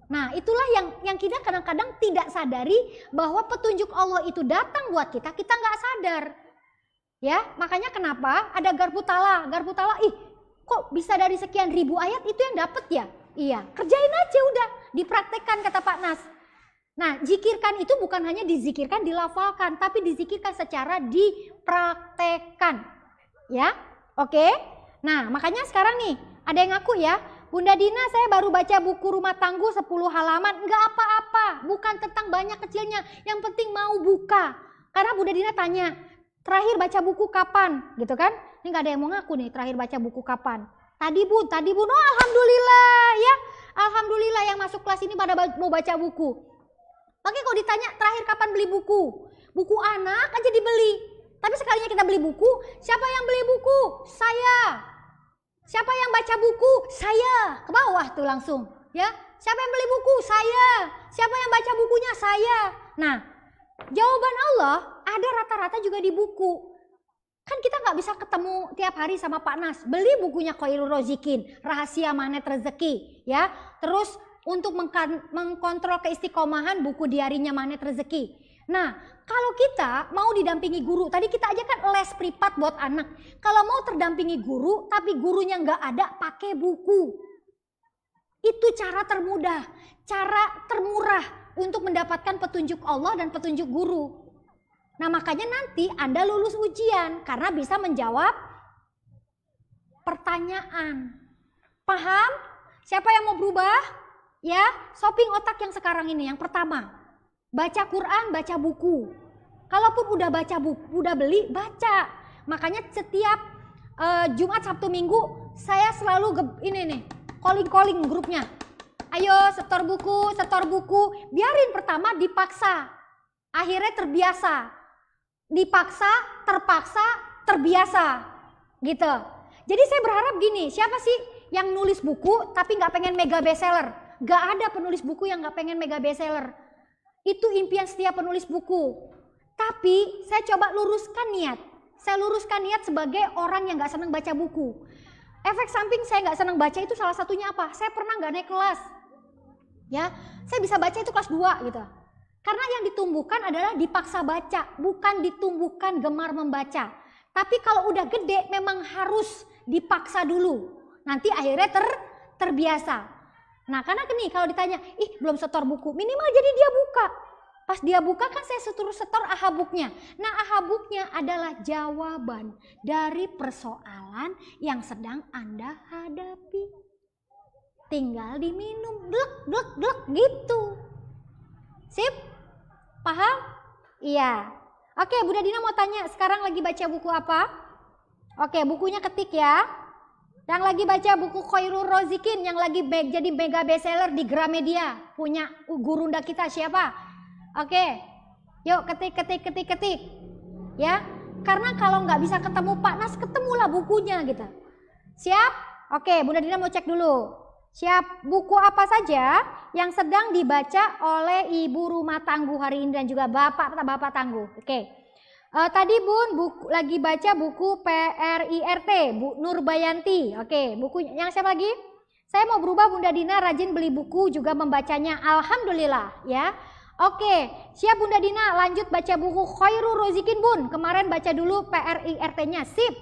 Nah itulah yang kita kadang-kadang tidak sadari bahwa petunjuk Allah itu datang buat kita nggak sadar. Ya, makanya kenapa ada Garputala, ih kok bisa dari sekian ribu ayat itu yang dapat ya? Iya, kerjain aja udah, dipraktekkan kata Pak Nas. Nah, zikirkan itu bukan hanya dizikirkan, dilafalkan, tapi dizikirkan secara dipraktekkan. Ya, oke? Nah, makanya sekarang nih, ada yang ngaku ya, Bunda Dina saya baru baca buku rumah tangguh 10 halaman, enggak apa-apa, bukan tentang banyak kecilnya, yang penting mau buka. Karena Bunda Dina tanya, terakhir baca buku kapan? Gitu kan? Ini gak ada yang mau ngaku nih, terakhir baca buku kapan? Tadi bun, oh alhamdulillah ya, alhamdulillah yang masuk kelas ini pada mau baca buku. Makanya kalau ditanya terakhir kapan beli buku? Buku anak aja dibeli. Tapi sekalinya kita beli buku, siapa yang beli buku? Saya. Siapa yang baca buku? Saya. Ke bawah tuh langsung, ya. Siapa yang beli buku? Saya. Siapa yang baca bukunya? Saya. Nah, jawaban Allah ada rata-rata juga di buku. Kan kita nggak bisa ketemu tiap hari sama Pak Nas. Beli bukunya Khairul Rozikin, Rahasia Magnet Rezeki, ya. Terus untuk mengkontrol keistiqomahan, buku diarinya Magnet Rezeki. Nah, kalau kita mau didampingi guru, tadi kita aja kan les privat buat anak. Kalau mau terdampingi guru, tapi gurunya nggak ada, pakai buku. Itu cara termudah, cara termurah untuk mendapatkan petunjuk Allah dan petunjuk guru. Nah, makanya nanti Anda lulus ujian karena bisa menjawab pertanyaan. Paham? Siapa yang mau berubah? Ya, shopping otak yang sekarang ini, yang pertama. Baca Quran, baca buku. Kalaupun udah baca buku, udah beli, baca. Makanya setiap Jumat, Sabtu, Minggu saya selalu ini nih, calling grupnya. Ayo setor buku. Biarin pertama dipaksa. Akhirnya terbiasa. dipaksa, terpaksa, terbiasa gitu. Jadi saya berharap gini, siapa sih yang nulis buku tapi nggak pengen mega bestseller? Nggak ada penulis buku yang nggak pengen mega bestseller. Itu impian setiap penulis buku. Tapi saya coba luruskan niat. Saya luruskan niat sebagai orang yang nggak senang baca buku. Efek samping saya nggak senang baca itu salah satunya apa? Saya pernah nggak naik kelas. Ya, saya bisa baca itu kelas 2 gitu. Karena yang ditumbuhkan adalah dipaksa baca, bukan ditumbuhkan gemar membaca. Tapi kalau udah gede memang harus dipaksa dulu. Nanti akhirnya terbiasa. Nah karena nih kalau ditanya, ih belum setor buku, minimal jadi dia buka. Pas dia buka kan saya setor ahabuknya. Nah ahabuknya adalah jawaban dari persoalan yang sedang Anda hadapi. Tinggal diminum, glek gitu. Sip? Paham? Iya. Oke, Bunda Dina mau tanya, sekarang lagi baca buku apa? Oke, bukunya ketik ya. Yang lagi baca buku Khairul Rozikin yang lagi jadi mega bestseller di Gramedia. Punya gurunda kita siapa? Oke, yuk ketik. Ya, karena kalau nggak bisa ketemu Pak Nas, ketemulah bukunya gitu. Siap? Oke, Bunda Dina mau cek dulu. Siap, buku apa saja yang sedang dibaca oleh ibu rumah tangguh hari ini dan juga bapak tangguh. Oke. Tadi Bun lagi baca buku PRIRT, Bu Nurbayanti. Oke, buku yang siapa lagi? Saya mau berubah, Bunda Dina rajin beli buku juga membacanya. Alhamdulillah ya. Oke, siap Bunda Dina lanjut baca buku Khairul Rozikin Bun. Kemarin baca dulu PRIRT-nya. Sip.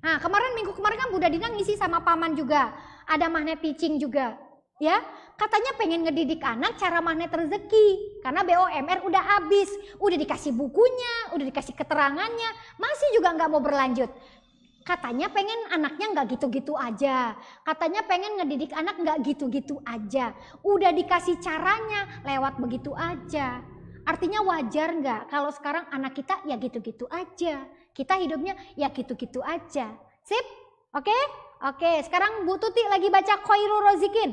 Nah, minggu kemarin kan Bunda Dina ngisi sama paman juga. Ada magnet teaching juga, ya. Katanya pengen ngedidik anak cara magnet rezeki, karena BOMR udah habis, udah dikasih bukunya, udah dikasih keterangannya, masih juga nggak mau berlanjut. Katanya pengen anaknya nggak gitu-gitu aja, katanya pengen ngedidik anak nggak gitu-gitu aja, udah dikasih caranya lewat begitu aja. Artinya wajar nggak kalau sekarang anak kita ya gitu-gitu aja, kita hidupnya ya gitu-gitu aja. Sip, oke? Oke, sekarang Bu Tuti lagi baca Khairul Rozikin.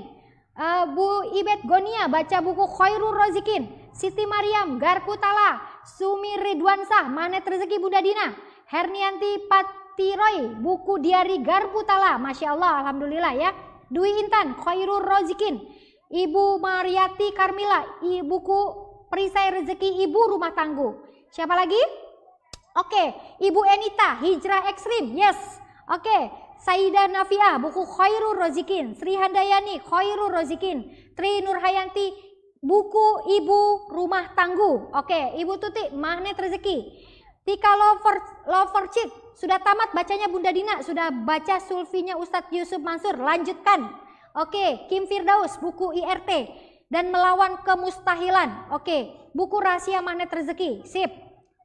Bu Ibet Gonia baca buku Khairul Rozikin. Siti Mariam Garputala, Sumi Ridwansah Magnet Rezeki Bunda Dina. Hernianti Patiroy buku Diari Garputala. Masya Allah, alhamdulillah ya. Dwi Intan Khairul Rozikin. Ibu Mariati Karmila buku Perisai Rezeki Ibu Rumah Tangguh. Siapa lagi? Oke, Ibu Enita Hijrah Ekstrim. Yes. Oke. Saidah Nafiah buku Khairul Rozikin, Sri Handayani Khairul Rozikin, Tri Nurhayanti buku Ibu Rumah Tangguh. Oke, Ibu Tuti Magnet Rezeki. Tika Loverchip sudah tamat bacanya Bunda Dina, sudah baca Sulfinya Ustadz Yusuf Mansur, lanjutkan. Oke, Kim Firdaus buku IRT dan Melawan Kemustahilan. Oke, buku Rahasia Magnet Rezeki. Sip.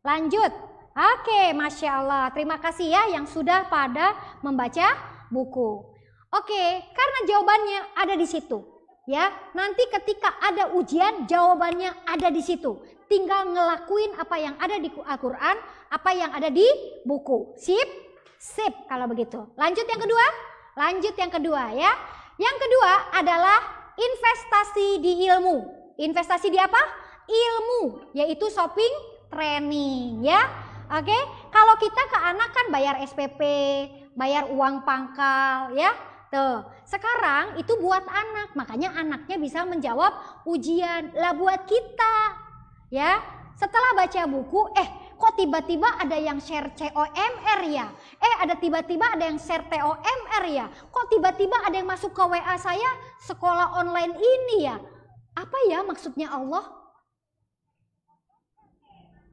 Lanjut. Oke, Masya Allah. Terima kasih ya yang sudah pada membaca buku. Oke, karena jawabannya ada di situ. Ya, nanti ketika ada ujian, jawabannya ada di situ. Tinggal ngelakuin apa yang ada di Al-Quran, apa yang ada di buku. Sip? Sip kalau begitu. Lanjut yang kedua? Lanjut yang kedua ya. Yang kedua adalah investasi di ilmu. Investasi di apa? Ilmu, yaitu shopping training ya. Oke, kalau kita ke anak kan bayar SPP, bayar uang pangkal ya. Tuh, sekarang itu buat anak, makanya anaknya bisa menjawab ujian. Lah buat kita ya, setelah baca buku, kok tiba-tiba ada yang share COMR ya? Ada tiba-tiba ada yang share TOMR ya? Kok tiba-tiba ada yang masuk ke WA saya sekolah online ini ya? Apa ya maksudnya Allah?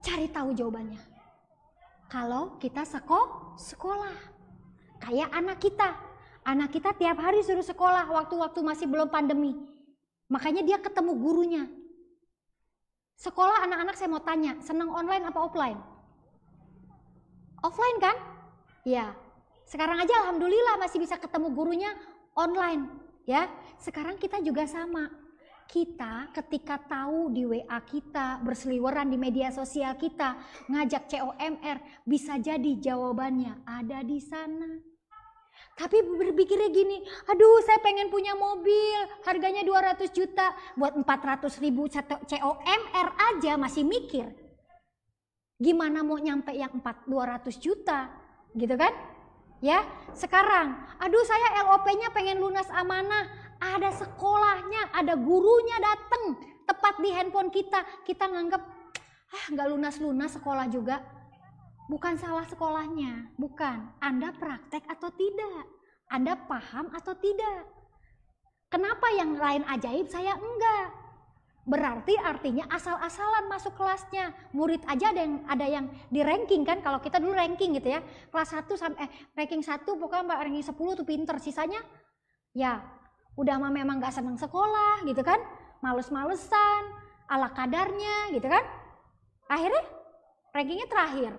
Cari tahu jawabannya. Kalau kita sekolah, kayak anak kita tiap hari suruh sekolah waktu-waktu masih belum pandemi. Makanya dia ketemu gurunya. Sekolah anak-anak saya mau tanya, senang online apa offline? Offline kan? Ya. Sekarang aja alhamdulillah masih bisa ketemu gurunya online, ya. Sekarang kita juga sama. Kita ketika tahu di WA kita, berseliweran di media sosial kita, ngajak COMR, bisa jadi jawabannya ada di sana. Tapi berpikirnya gini, aduh saya pengen punya mobil, harganya 200 juta, buat 400.000 COMR aja masih mikir. Gimana mau nyampe yang 200 juta gitu kan? Ya, sekarang aduh saya LOP-nya pengen lunas amanah, ada sekolahnya, ada gurunya datang tepat di handphone kita. Kita nganggep nggak lunas-lunas sekolah juga. Bukan salah sekolahnya, bukan. Anda praktek atau tidak? Anda paham atau tidak? Kenapa yang lain ajaib saya enggak? Berarti artinya asal-asalan masuk kelasnya. Murid aja ada yang di ranking kan, kalau kita dulu ranking gitu ya. Kelas 1 sampai ranking 1 pokoknya ranking 10 tuh pinter. Sisanya ya udah memang gak senang sekolah gitu kan. Males-malesan, ala kadarnya gitu kan. Akhirnya rankingnya terakhir.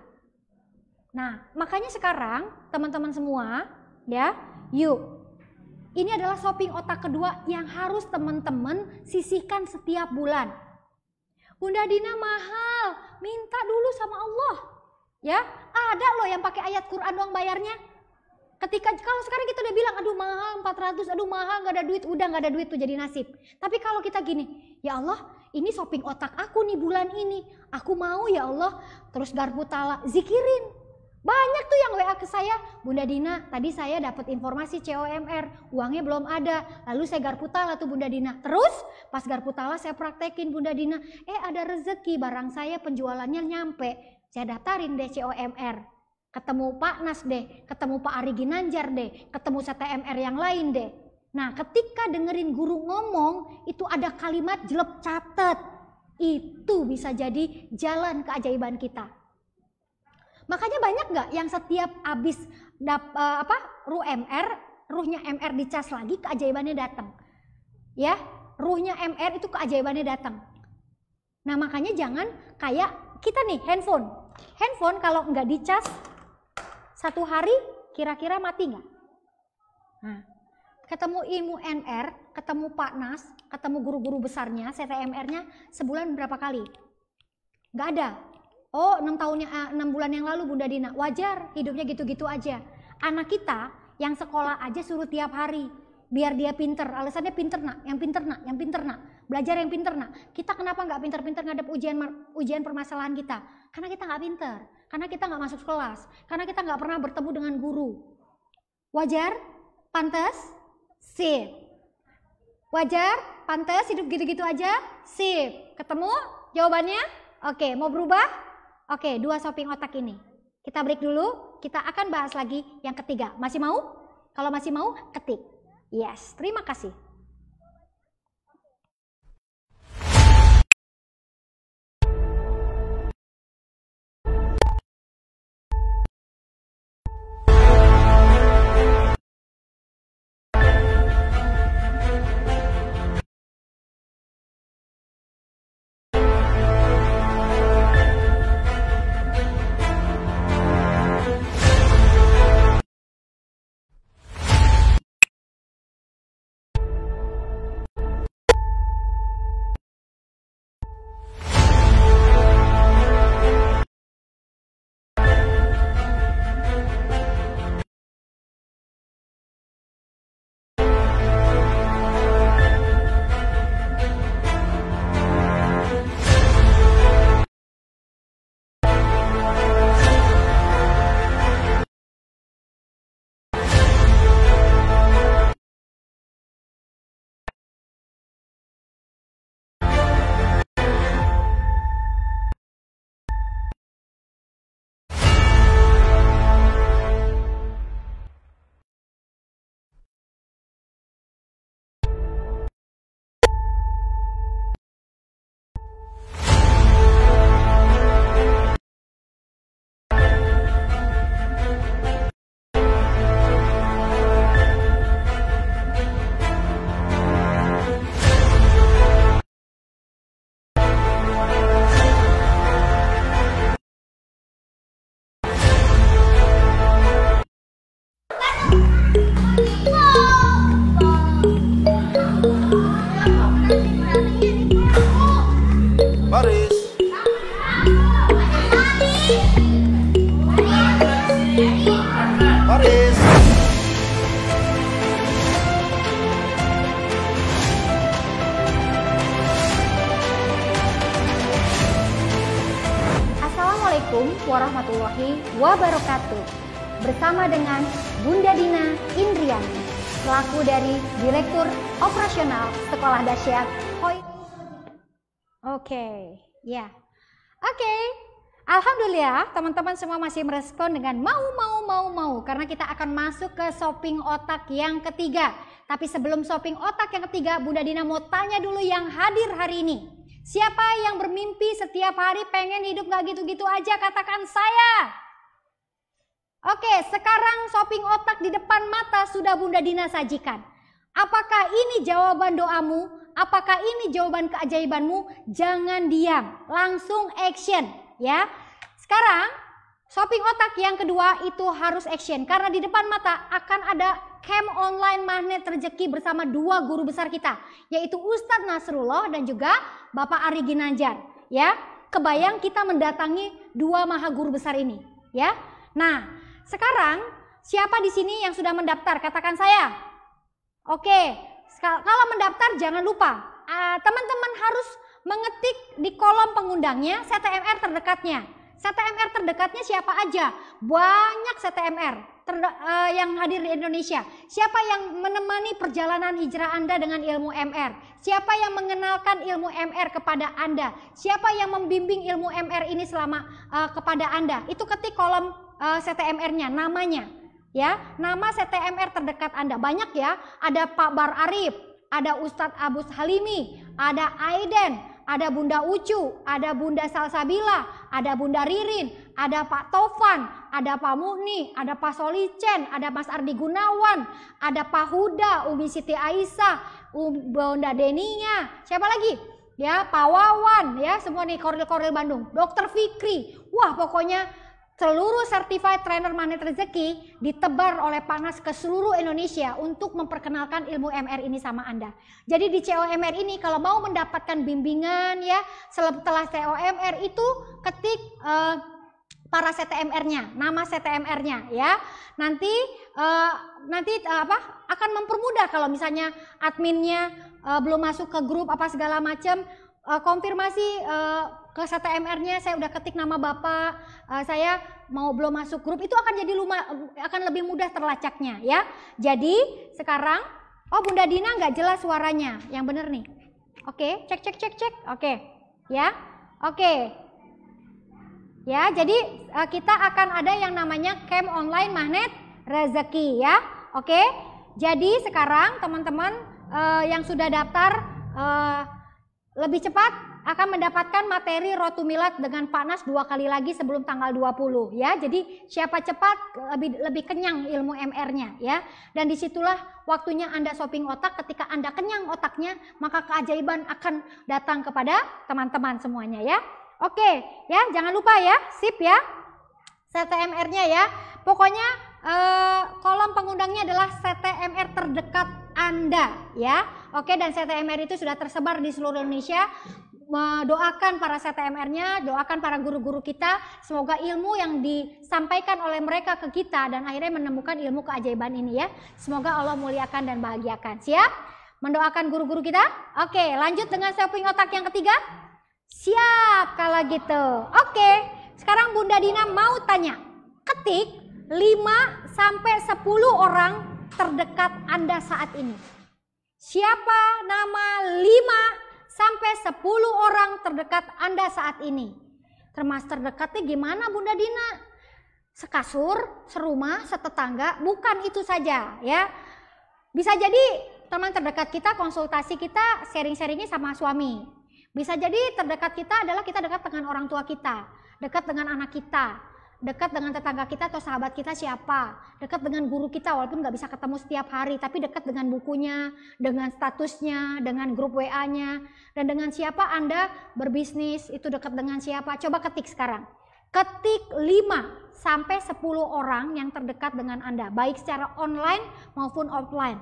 Nah, makanya sekarang teman-teman semua ya, yuk. Ini adalah shopping otak kedua yang harus teman-teman sisihkan setiap bulan. Bunda Dina mahal, minta dulu sama Allah. Ya, ada loh yang pakai ayat Quran doang bayarnya. Ketika kalau sekarang kita udah bilang aduh mahal 400, aduh mahal gak ada duit, udah gak ada duit tuh jadi nasib. Tapi kalau kita gini, ya Allah, ini shopping otak aku nih bulan ini. Aku mau ya Allah, terus garpu tala zikirin. Banyak tuh yang WA ke saya, Bunda Dina tadi saya dapat informasi COMR, uangnya belum ada, lalu saya garpu tala tuh Bunda Dina. Terus pas garpu tala saya praktekin Bunda Dina, ada rezeki barang saya penjualannya nyampe, saya daftarin deh COMR. Ketemu Pak Nas deh, ketemu Pak Ari Ginanjar deh, ketemu CTMR yang lain deh. Nah ketika dengerin guru ngomong, itu ada kalimat jelek catet, itu bisa jadi jalan keajaiban kita. Makanya banyak nggak yang setiap habis ruhnya MR dicas lagi keajaibannya datang. Ya, ruhnya MR itu keajaibannya datang. Nah, makanya jangan kayak kita nih handphone. Handphone kalau nggak dicas 1 hari kira-kira mati nggak? Nah, ketemu ilmu MR, ketemu Pak Nas, ketemu guru-guru besarnya, CTMR-nya sebulan berapa kali? Nggak ada. Oh 6 bulan yang lalu Bunda Dina, wajar hidupnya gitu-gitu aja. Anak kita yang sekolah aja suruh tiap hari biar dia pinter, alasannya pinter nak, yang pinter nak, yang pinter nak, belajar yang pinter nak. Kita kenapa nggak pinter-pinter ngadep ujian permasalahan kita? Karena kita nggak pinter, karena kita nggak masuk kelas, karena kita nggak pernah bertemu dengan guru. Wajar? Pantas? Sip. Wajar? Pantas hidup gitu-gitu aja? Sip. Ketemu jawabannya? Oke, mau berubah? Oke, 2 shopping otak ini. Kita break dulu, kita akan bahas lagi yang ketiga. Masih mau? Kalau masih mau, ketik. Yes, terima kasih. warahmatullahi wabarakatuh. Bersama dengan Bunda Dina Indriani, selaku dari Direktur Operasional Sekolah Dahsyat Hoi. Oke, ya. Oke. Alhamdulillah teman-teman semua masih merespon dengan mau karena kita akan masuk ke shopping otak yang ketiga. Tapi sebelum shopping otak yang ketiga, Bunda Dina mau tanya dulu yang hadir hari ini. Siapa yang bermimpi setiap hari pengen hidup gak gitu-gitu aja? Katakan saya. Oke, sekarang shopping otak di depan mata sudah Bunda Dina sajikan. Apakah ini jawaban doamu? Apakah ini jawaban keajaibanmu? Jangan diam, langsung action. Ya, sekarang shopping otak yang kedua itu harus action karena di depan mata akan ada camp online magnet rezeki bersama dua guru besar kita, yaitu Ustadz Nasrullah dan juga Bapak Ari Ginanjar. Ya, kebayang kita mendatangi dua maha guru besar ini. Ya, nah sekarang siapa di sini yang sudah mendaftar? Katakan saya. Oke, kalau mendaftar jangan lupa teman-teman harus mengetik di kolom pengundangnya CTMR terdekatnya. CTMR terdekatnya siapa aja? Banyak CTMR yang hadir di Indonesia. Siapa yang menemani perjalanan hijrah Anda dengan ilmu MR? Siapa yang mengenalkan ilmu MR kepada Anda? Siapa yang membimbing ilmu MR ini selama kepada Anda? Itu ketik kolom CTMR-nya, namanya. Ya, nama CTMR terdekat Anda. Banyak ya, ada Pak Bar Arif, ada Ustadz Abus Halimi, ada Aiden, ada Bunda Ucu, ada Bunda Salsabila, ada Bunda Ririn, ada Pak Tovan, ada Pak Mukni, ada Pak Solicen, ada Mas Ardi Gunawan, ada Pak Huda, Umi Siti Aisyah, Bunda Denia, siapa lagi? Ya, Pak Wawan, ya semua nih koril-koril Bandung, Dokter Fikri. Wah, pokoknya seluruh certified trainer magnet rezeki ditebar oleh Panas ke seluruh Indonesia untuk memperkenalkan ilmu MR ini sama Anda. Jadi di COMR ini kalau mau mendapatkan bimbingan ya setelah COMR itu ketik para CTMR-nya, nama CTMR-nya ya. Nanti akan mempermudah kalau misalnya adminnya belum masuk ke grup apa segala macam. Konfirmasi ke CTMR-nya, saya udah ketik nama Bapak, saya mau belum masuk grup, itu akan lebih mudah terlacaknya ya. Jadi sekarang, oh Bunda Dina nggak jelas suaranya, yang bener nih. Oke, cek, oke, ya, oke. Ya, jadi kita akan ada yang namanya camp online magnet rezeki ya, oke. Jadi sekarang teman-teman yang sudah daftar lebih cepat akan mendapatkan materi Rotu Milad dengan Panas 2 kali lagi sebelum tanggal 20 ya. Jadi siapa cepat lebih kenyang ilmu MR-nya ya. Dan disitulah waktunya Anda shopping otak. Ketika Anda kenyang otaknya, maka keajaiban akan datang kepada teman-teman semuanya ya. Oke ya, jangan lupa ya, sip ya CTMR-nya ya. Pokoknya kolom pengundangnya adalah CTMR terdekat Anda ya. Oke, dan CTMR itu sudah tersebar di seluruh Indonesia. Doakan para CTMR-nya, doakan para guru-guru kita, semoga ilmu yang disampaikan oleh mereka ke kita dan akhirnya menemukan ilmu keajaiban ini ya. Semoga Allah muliakan dan bahagiakan. Siap? Mendoakan guru-guru kita? Oke, lanjut dengan shopping otak yang ketiga. Siap kalau gitu. Oke, sekarang Bunda Dina mau tanya. Ketik 5-10 orang terdekat Anda saat ini. Siapa nama 5-10 orang terdekat Anda saat ini? Termasuk terdekatnya gimana Bunda Dina? Sekasur, serumah, setetangga? Bukan itu saja ya. Bisa jadi teman terdekat kita, konsultasi kita, sharing-sharingnya sama suami. Bisa jadi terdekat kita adalah kita dekat dengan orang tua kita, dekat dengan anak kita, dekat dengan tetangga kita atau sahabat kita siapa, dekat dengan guru kita walaupun nggak bisa ketemu setiap hari, tapi dekat dengan bukunya, dengan statusnya, dengan grup WA-nya, dan dengan siapa Anda berbisnis, itu dekat dengan siapa. Coba ketik sekarang, ketik 5-10 orang yang terdekat dengan Anda, baik secara online maupun offline,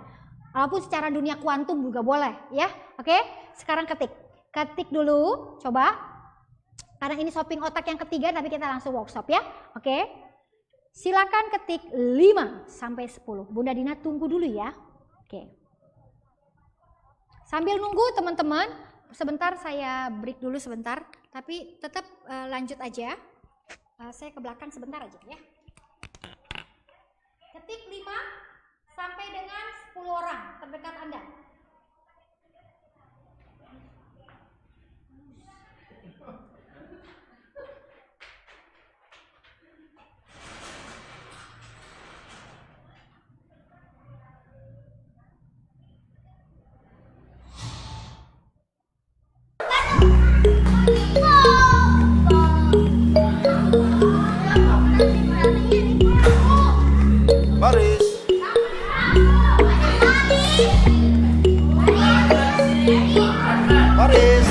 walaupun secara dunia kuantum juga boleh ya. Oke, sekarang ketik dulu, coba. Karena ini shopping otak yang ketiga, tapi kita langsung workshop ya. Oke. Silakan ketik 5-10. Bunda Dina tunggu dulu ya. Oke. Sambil nunggu teman-teman, sebentar saya break dulu sebentar, tapi tetap lanjut aja. Saya ke belakang sebentar aja ya. Ketik 5 sampai dengan 10 orang terdekat Anda. Baris. Baris.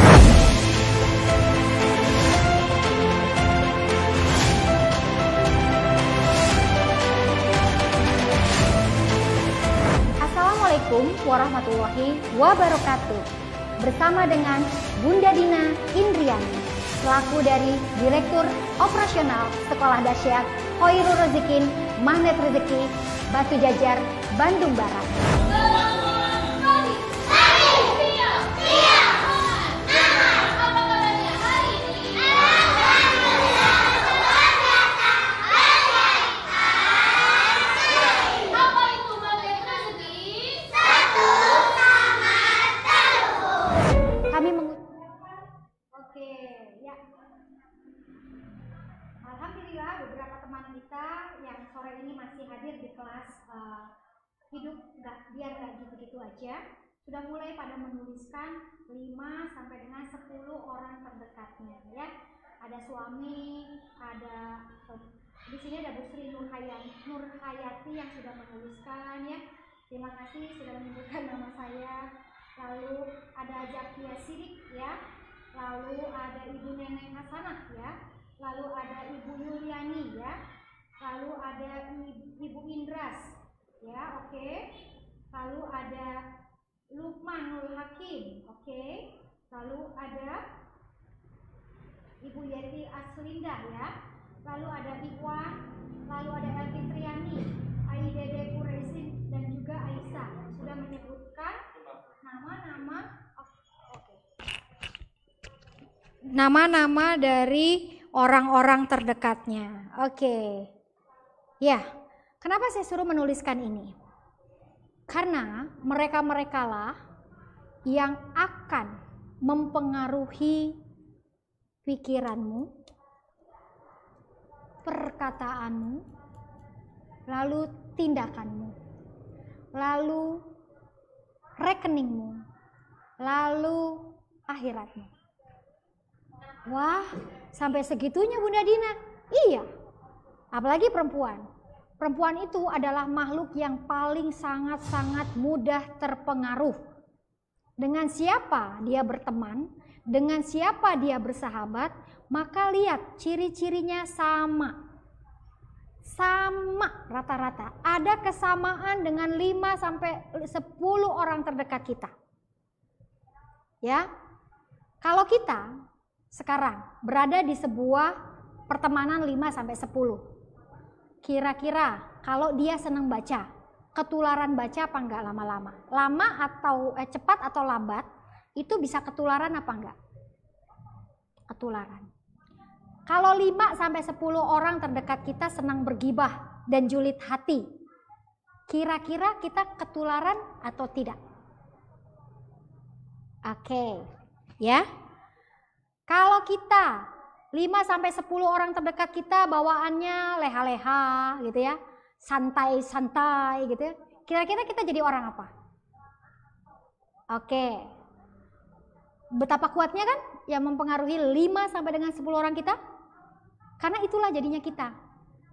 Assalamualaikum warahmatullahi wabarakatuh. Bersama dengan Bunda Dina Indriani, selaku dari Direktur Operasional Sekolah Dahsyat Khairul Rezekin Magnet Rezeki Batu Jajar, Bandung Barat. Alhamdulillah beberapa teman kita yang sore ini masih hadir di kelas hidup biar nggak gitu-gitu aja sudah mulai pada menuliskan 5 sampai dengan 10 orang terdekatnya ya. Ada suami, ada di sini ada Bu Sri Nur Hayati yang sudah menuliskan ya. Terima kasih sudah menyebutkan nama saya. Lalu ada Zakia Sidik ya. Lalu ada Ibu Neneng Hasanah ya. Lalu ada Ibu Yuliani ya, lalu ada Ibu Indras ya, oke. Lalu ada Lukmanul Hakim, oke. Lalu ada Ibu Yeti Aslinda ya, lalu ada Iwan, lalu ada Elvin Triani, Aidede Kuresin dan juga Aisyah yang sudah menyebutkan nama-nama dari orang-orang terdekatnya. Oke. Ya, kenapa saya suruh menuliskan ini? Karena mereka-merekalah yang akan mempengaruhi pikiranmu, perkataanmu, lalu tindakanmu, lalu rekeningmu, lalu akhiratmu. Wah, sampai segitunya Bunda Dina? Iya, apalagi perempuan. Perempuan itu adalah makhluk yang paling sangat-sangat mudah terpengaruh. Dengan siapa dia berteman, dengan siapa dia bersahabat, maka lihat ciri-cirinya sama. Sama rata-rata. Ada kesamaan dengan 5 sampai 10 orang terdekat kita. Ya, kalau kita sekarang berada di sebuah pertemanan 5 sampai 10. Kira-kira kalau dia senang baca, ketularan baca apa enggak lama-lama? Lama atau cepat atau lambat, itu bisa ketularan apa enggak? Ketularan. Kalau 5 sampai 10 orang terdekat kita senang bergibah dan julid hati, kira-kira kita ketularan atau tidak? Oke, ya. Kalau kita 5 sampai 10 orang terdekat kita bawaannya leha-leha gitu ya, santai-santai gitu ya, kira-kira kita jadi orang apa? Oke. Betapa kuatnya kan yang mempengaruhi 5 sampai dengan 10 orang kita? Karena itulah jadinya kita.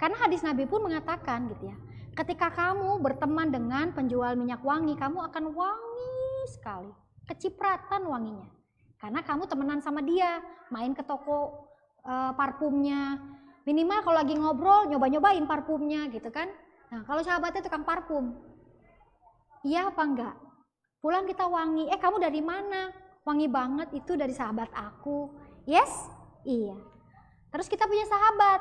Karena hadis Nabi pun mengatakan gitu ya, ketika kamu berteman dengan penjual minyak wangi, kamu akan wangi sekali, kecipratan wanginya. Karena kamu temenan sama dia, main ke toko parfumnya, minimal kalau lagi ngobrol nyoba-nyobain parfumnya gitu kan. Nah kalau sahabatnya tukang parfum, iya apa enggak? Pulang kita wangi, kamu dari mana? Wangi banget, itu dari sahabat aku. Yes? Iya. Terus kita punya sahabat,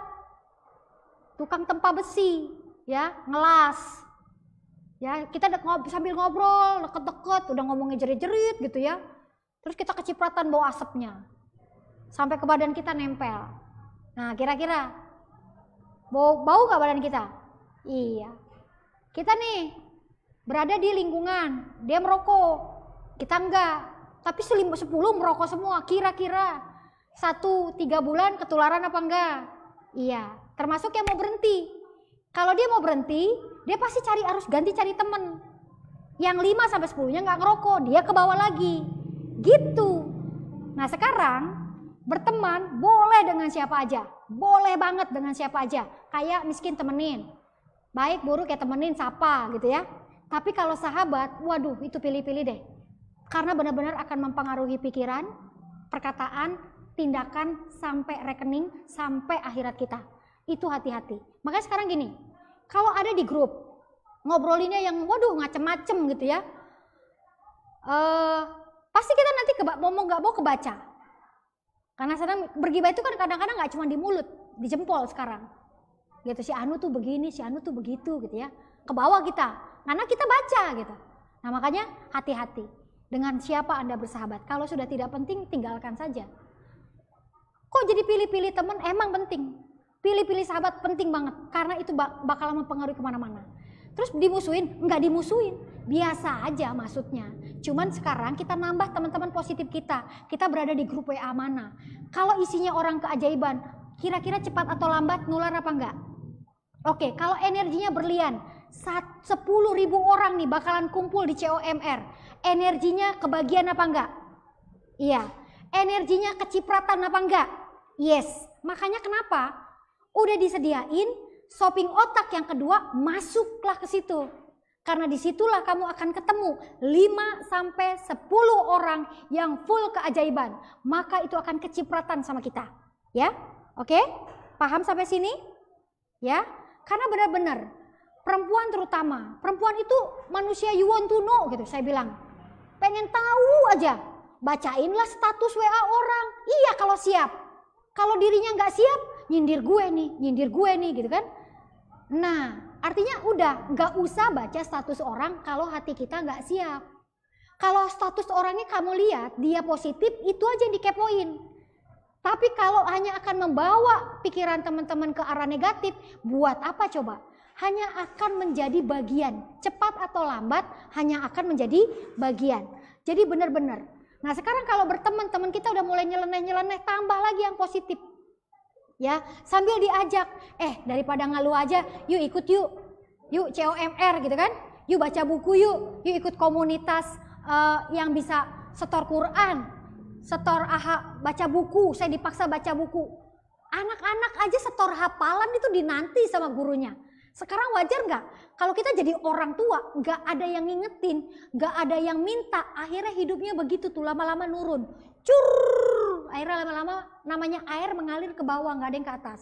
tukang tempa besi, ya ngelas. Ya kita sambil ngobrol, deket-deket, udah ngomongnya jerit-jerit gitu ya. Terus kita kecipratan bau asapnya sampai ke badan kita nempel. Nah kira-kira Bau nggak badan kita? Iya. Kita nih berada di lingkungan, dia merokok, kita enggak. Tapi 10 merokok semua, kira-kira 1-3 bulan ketularan apa enggak? Iya, termasuk yang mau berhenti. Kalau dia mau berhenti, dia pasti harus ganti cari temen. Yang 5-10-nya nggak ngerokok, dia ke bawah lagi. Gitu. Nah sekarang berteman boleh dengan siapa aja. Boleh banget dengan siapa aja. Kayak miskin temenin. Baik buruk ya temenin, sapa gitu ya. Tapi kalau sahabat, waduh itu pilih-pilih deh. Karena benar-benar akan mempengaruhi pikiran, perkataan, tindakan, sampai rekening, sampai akhirat kita. Itu hati-hati. Makanya sekarang gini, kalau ada di grup, ngobrolinnya yang waduh macem-macem gitu ya, pasti kita nanti nggak mau kebaca. Karena sedang bergibah itu kan kadang-kadang nggak cuma di mulut, di jempol sekarang. Gitu, si Anu tuh begini, si Anu tuh begitu gitu ya. Ke bawah kita, karena kita baca gitu. Nah makanya hati-hati dengan siapa Anda bersahabat. Kalau sudah tidak penting, tinggalkan saja. Kok jadi pilih-pilih teman? Emang penting. Pilih-pilih sahabat penting banget, karena itu bakal mempengaruhi kemana-mana. Terus dimusuhin? Enggak dimusuhin, biasa aja maksudnya. Cuman sekarang kita nambah teman-teman positif kita. Kita berada di grup WA mana. Kalau isinya orang keajaiban, kira-kira cepat atau lambat nular apa enggak? Oke, kalau energinya berlian, 10.000 orang nih bakalan kumpul di COMR. Energinya kebagian apa enggak? Iya. Energinya kecipratan apa enggak? Yes. Makanya kenapa? Udah disediain shopping otak yang kedua, masuklah ke situ. Karena disitulah kamu akan ketemu 5-10 orang yang full keajaiban. Maka itu akan kecipratan sama kita. Ya, oke? Paham sampai sini? Ya, karena benar-benar perempuan terutama, perempuan itu manusia you want to know gitu saya bilang. Pengen tahu aja, bacainlah status WA orang. Iya kalau siap. Kalau dirinya nggak siap, nyindir gue nih gitu kan. Nah, artinya udah nggak usah baca status orang kalau hati kita nggak siap. Kalau status orangnya kamu lihat dia positif, itu aja yang dikepoin. Tapi kalau hanya akan membawa pikiran teman-teman ke arah negatif, buat apa coba? Hanya akan menjadi bagian, cepat atau lambat hanya akan menjadi bagian. Jadi benar-benar. Nah sekarang kalau berteman, teman kita udah mulai nyeleneh-nyeleneh, tambah lagi yang positif. Ya, sambil diajak, daripada ngeluh aja, yuk ikut yuk COMR gitu kan, yuk baca buku yuk ikut komunitas yang bisa setor Quran, setor baca buku, saya dipaksa baca buku. Anak-anak aja setor hafalan itu dinanti sama gurunya. Sekarang wajar nggak? Kalau kita jadi orang tua, nggak ada yang ngingetin, nggak ada yang minta, akhirnya hidupnya begitu tuh lama-lama nurun. Akhirnya lama-lama namanya air mengalir ke bawah, nggak ada yang ke atas.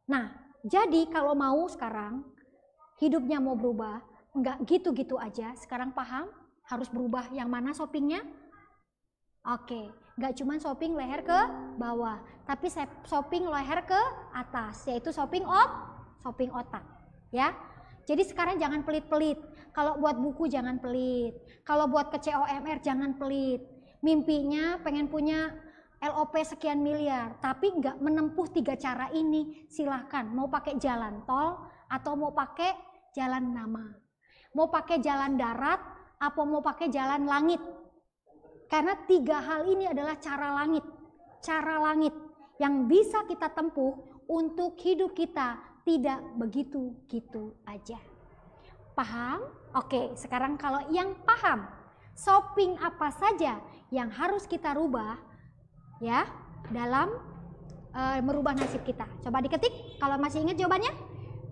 Nah, jadi kalau mau sekarang hidupnya mau berubah, nggak gitu-gitu aja. Sekarang paham harus berubah yang mana shoppingnya? Oke, nggak cuma shopping leher ke bawah, tapi shopping leher ke atas, yaitu shopping otak, ya. Jadi sekarang jangan pelit-pelit. Kalau buat buku jangan pelit. Kalau buat ke COMR jangan pelit. Mimpinya pengen punya LOP sekian miliar, tapi nggak menempuh 3 cara ini, silahkan. Mau pakai jalan tol atau mau pakai jalan nama. Mau pakai jalan darat atau mau pakai jalan langit. Karena 3 hal ini adalah cara langit yang bisa kita tempuh untuk hidup kita tidak begitu-gitu aja. Paham? Oke, sekarang kalau yang paham, shopping apa saja yang harus kita rubah ya dalam merubah nasib kita. Coba diketik kalau masih ingat jawabannya.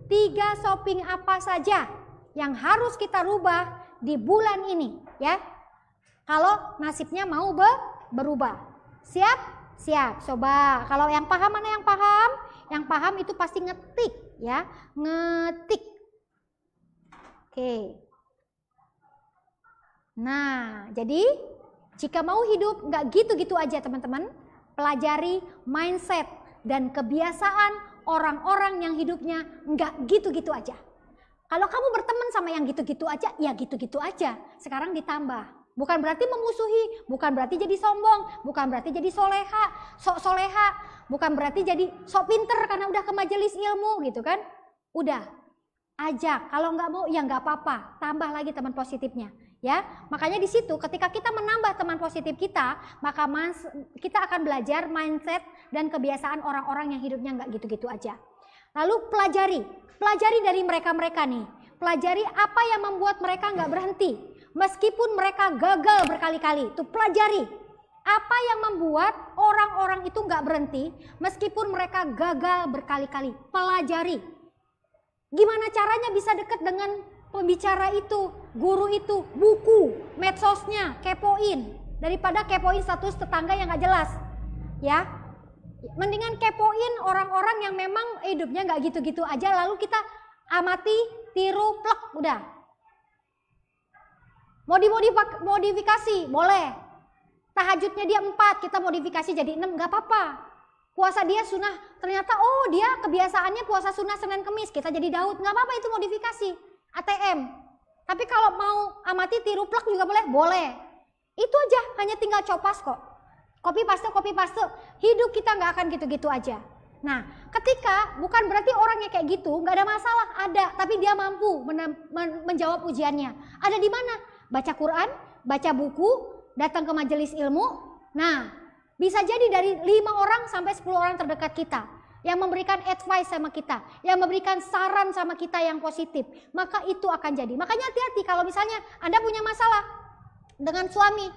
3 shopping apa saja yang harus kita rubah di bulan ini ya. Kalau nasibnya mau berubah. Siap? Siap. Coba kalau yang paham, mana yang paham? Yang paham itu pasti ngetik ya, ngetik. Oke. Nah, jadi jika mau hidup nggak gitu-gitu aja teman-teman, pelajari mindset dan kebiasaan orang-orang yang hidupnya nggak gitu-gitu aja. Kalau kamu berteman sama yang gitu-gitu aja, ya gitu-gitu aja. Sekarang ditambah Bukan berarti memusuhi, bukan berarti jadi sombong, bukan berarti jadi sok soleha, bukan berarti jadi sok pinter karena udah ke majelis ilmu gitu kan. Udah, ajak. Kalau nggak mau ya nggak apa-apa, tambah lagi teman positifnya. Ya, makanya di situ ketika kita menambah teman positif kita, maka kita akan belajar mindset dan kebiasaan orang-orang yang hidupnya nggak gitu-gitu aja. Lalu pelajari dari mereka-mereka nih. Pelajari apa yang membuat mereka nggak berhenti. Meskipun mereka gagal berkali-kali, itu pelajari. Apa yang membuat orang-orang itu nggak berhenti, meskipun mereka gagal berkali-kali, pelajari. Gimana caranya bisa dekat dengan pembicara itu, guru itu, buku, medsosnya, kepoin. Daripada kepoin status tetangga yang nggak jelas, ya. Mendingan kepoin orang-orang yang memang hidupnya nggak gitu-gitu aja, lalu kita amati, tiru, plek, udah. Mau dimodifikasi, boleh. Tahajudnya dia 4, kita modifikasi jadi 6, gak apa-apa. Puasa dia sunnah, ternyata oh dia kebiasaannya puasa sunnah Senin Kemis, kita jadi Daud, gak apa-apa itu modifikasi, ATM. Tapi kalau mau amati, tiru, plak juga boleh. Itu aja, hanya tinggal copas kok. Copy paste, hidup kita gak akan gitu-gitu aja. Nah, ketika bukan berarti orangnya kayak gitu, gak ada masalah, ada. Tapi dia mampu menjawab ujiannya. Ada di mana? Baca Quran, baca buku, datang ke majelis ilmu. Nah, bisa jadi dari 5 orang sampai 10 orang terdekat kita yang memberikan advice sama kita, yang memberikan saran sama kita yang positif. Maka itu akan jadi. Makanya hati-hati kalau misalnya Anda punya masalah dengan suami,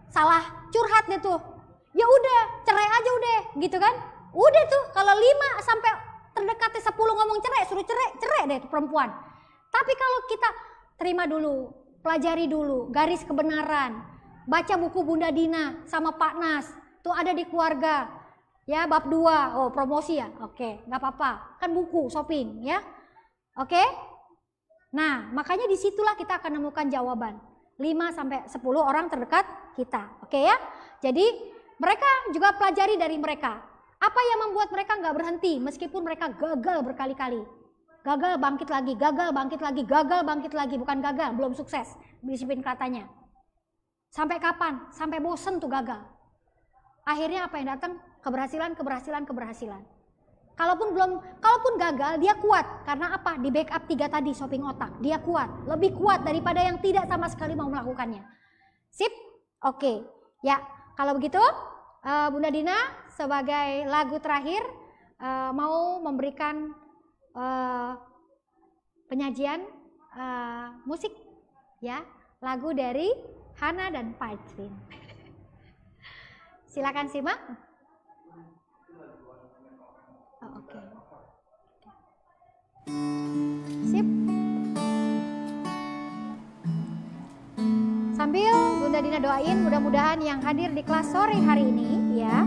salah curhat deh tuh. Ya udah, cerai aja udah, gitu kan? Udah tuh, kalau 5 sampai terdekatnya 10 ngomong cerai, suruh cerai deh tuh perempuan. Tapi kalau kita terima dulu, pelajari dulu, garis kebenaran, baca buku Bunda Dina sama Pak Nas, tuh ada di keluarga, ya bab 2, oh promosi ya, oke, nggak apa-apa, kan buku, shopping, ya, oke. Nah, makanya disitulah kita akan menemukan jawaban, 5 sampai 10 orang terdekat kita, oke ya. Jadi mereka juga pelajari dari mereka, apa yang membuat mereka nggak berhenti meskipun mereka gagal berkali-kali. Gagal bangkit lagi, gagal bangkit lagi, gagal bangkit lagi, bukan gagal, belum sukses, disiplin katanya. Sampai kapan? Sampai bosen tuh gagal. Akhirnya apa yang datang? Keberhasilan. Kalaupun gagal, dia kuat. Karena apa? Di backup 3 tadi, shopping otak. Dia kuat, lebih kuat daripada yang tidak sama sekali mau melakukannya. Sip? Oke. Ya, kalau begitu Bunda Dina sebagai lagu terakhir mau memberikan penyajian musik, ya, lagu dari Hana dan Pajrin. Silakan simak. Oh, oke. Sip. Sambil Bunda Dina doain mudah-mudahan yang hadir di kelas sore hari ini, ya,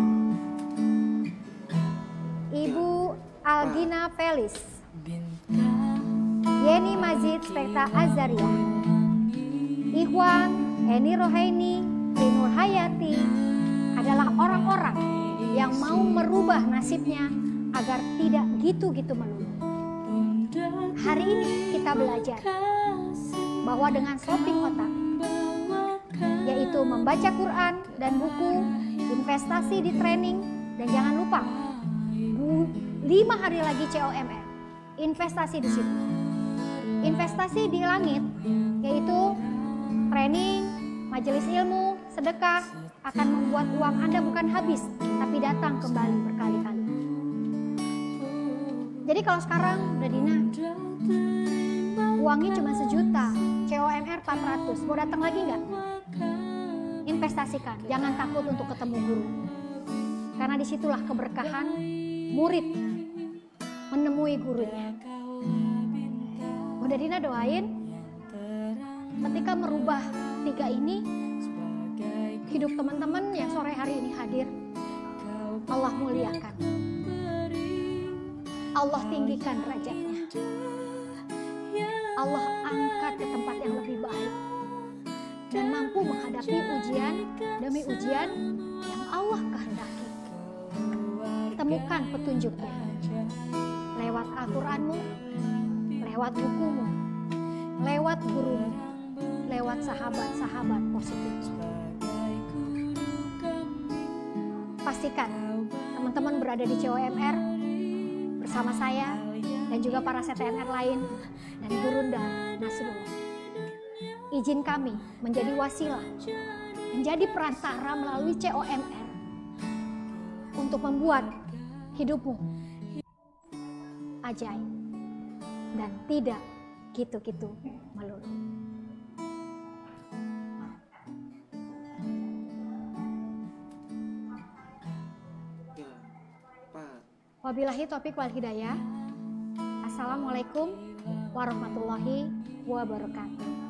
Ibu Algina Felis, Yeni Majid Spekta Azaria, Ikhwan, Eni Rohaini, Rinur Hayati adalah orang-orang yang mau merubah nasibnya agar tidak gitu-gitu melulu. Hari ini kita belajar bahwa dengan shopping otak, yaitu membaca Quran dan buku, investasi di training, dan jangan lupa 5 hari lagi COMR, investasi di situ. Investasi di langit, yaitu training, majelis ilmu, sedekah, akan membuat uang Anda bukan habis, tapi datang kembali berkali-kali. Jadi kalau sekarang udah Dina, uangnya cuma 1 juta, COMR 400, mau datang lagi nggak? Investasikan, jangan takut untuk ketemu guru. Karena disitulah keberkahan murid menemui gurunya. Bunda Dina doain ketika merubah 3 ini, hidup teman-teman yang sore hari ini hadir, Allah muliakan, Allah tinggikan derajatnya, Allah angkat ke tempat yang lebih baik, dan mampu menghadapi ujian demi ujian yang Allah kehendaki. Temukan petunjuknya lewat Al-Quranmu, lewat bukumu, lewat gurumu, lewat sahabat-sahabat positif. Pastikan teman-teman berada di COMR bersama saya dan juga para CTNR lain dan Gurunda Nasrullah. Izin kami menjadi wasilah, menjadi perantara melalui COMR untuk membuat hidupmu ajaib dan tidak gitu-gitu melulu. Wabillahi taufiq wal hidayah. Assalamualaikum warahmatullahi wabarakatuh.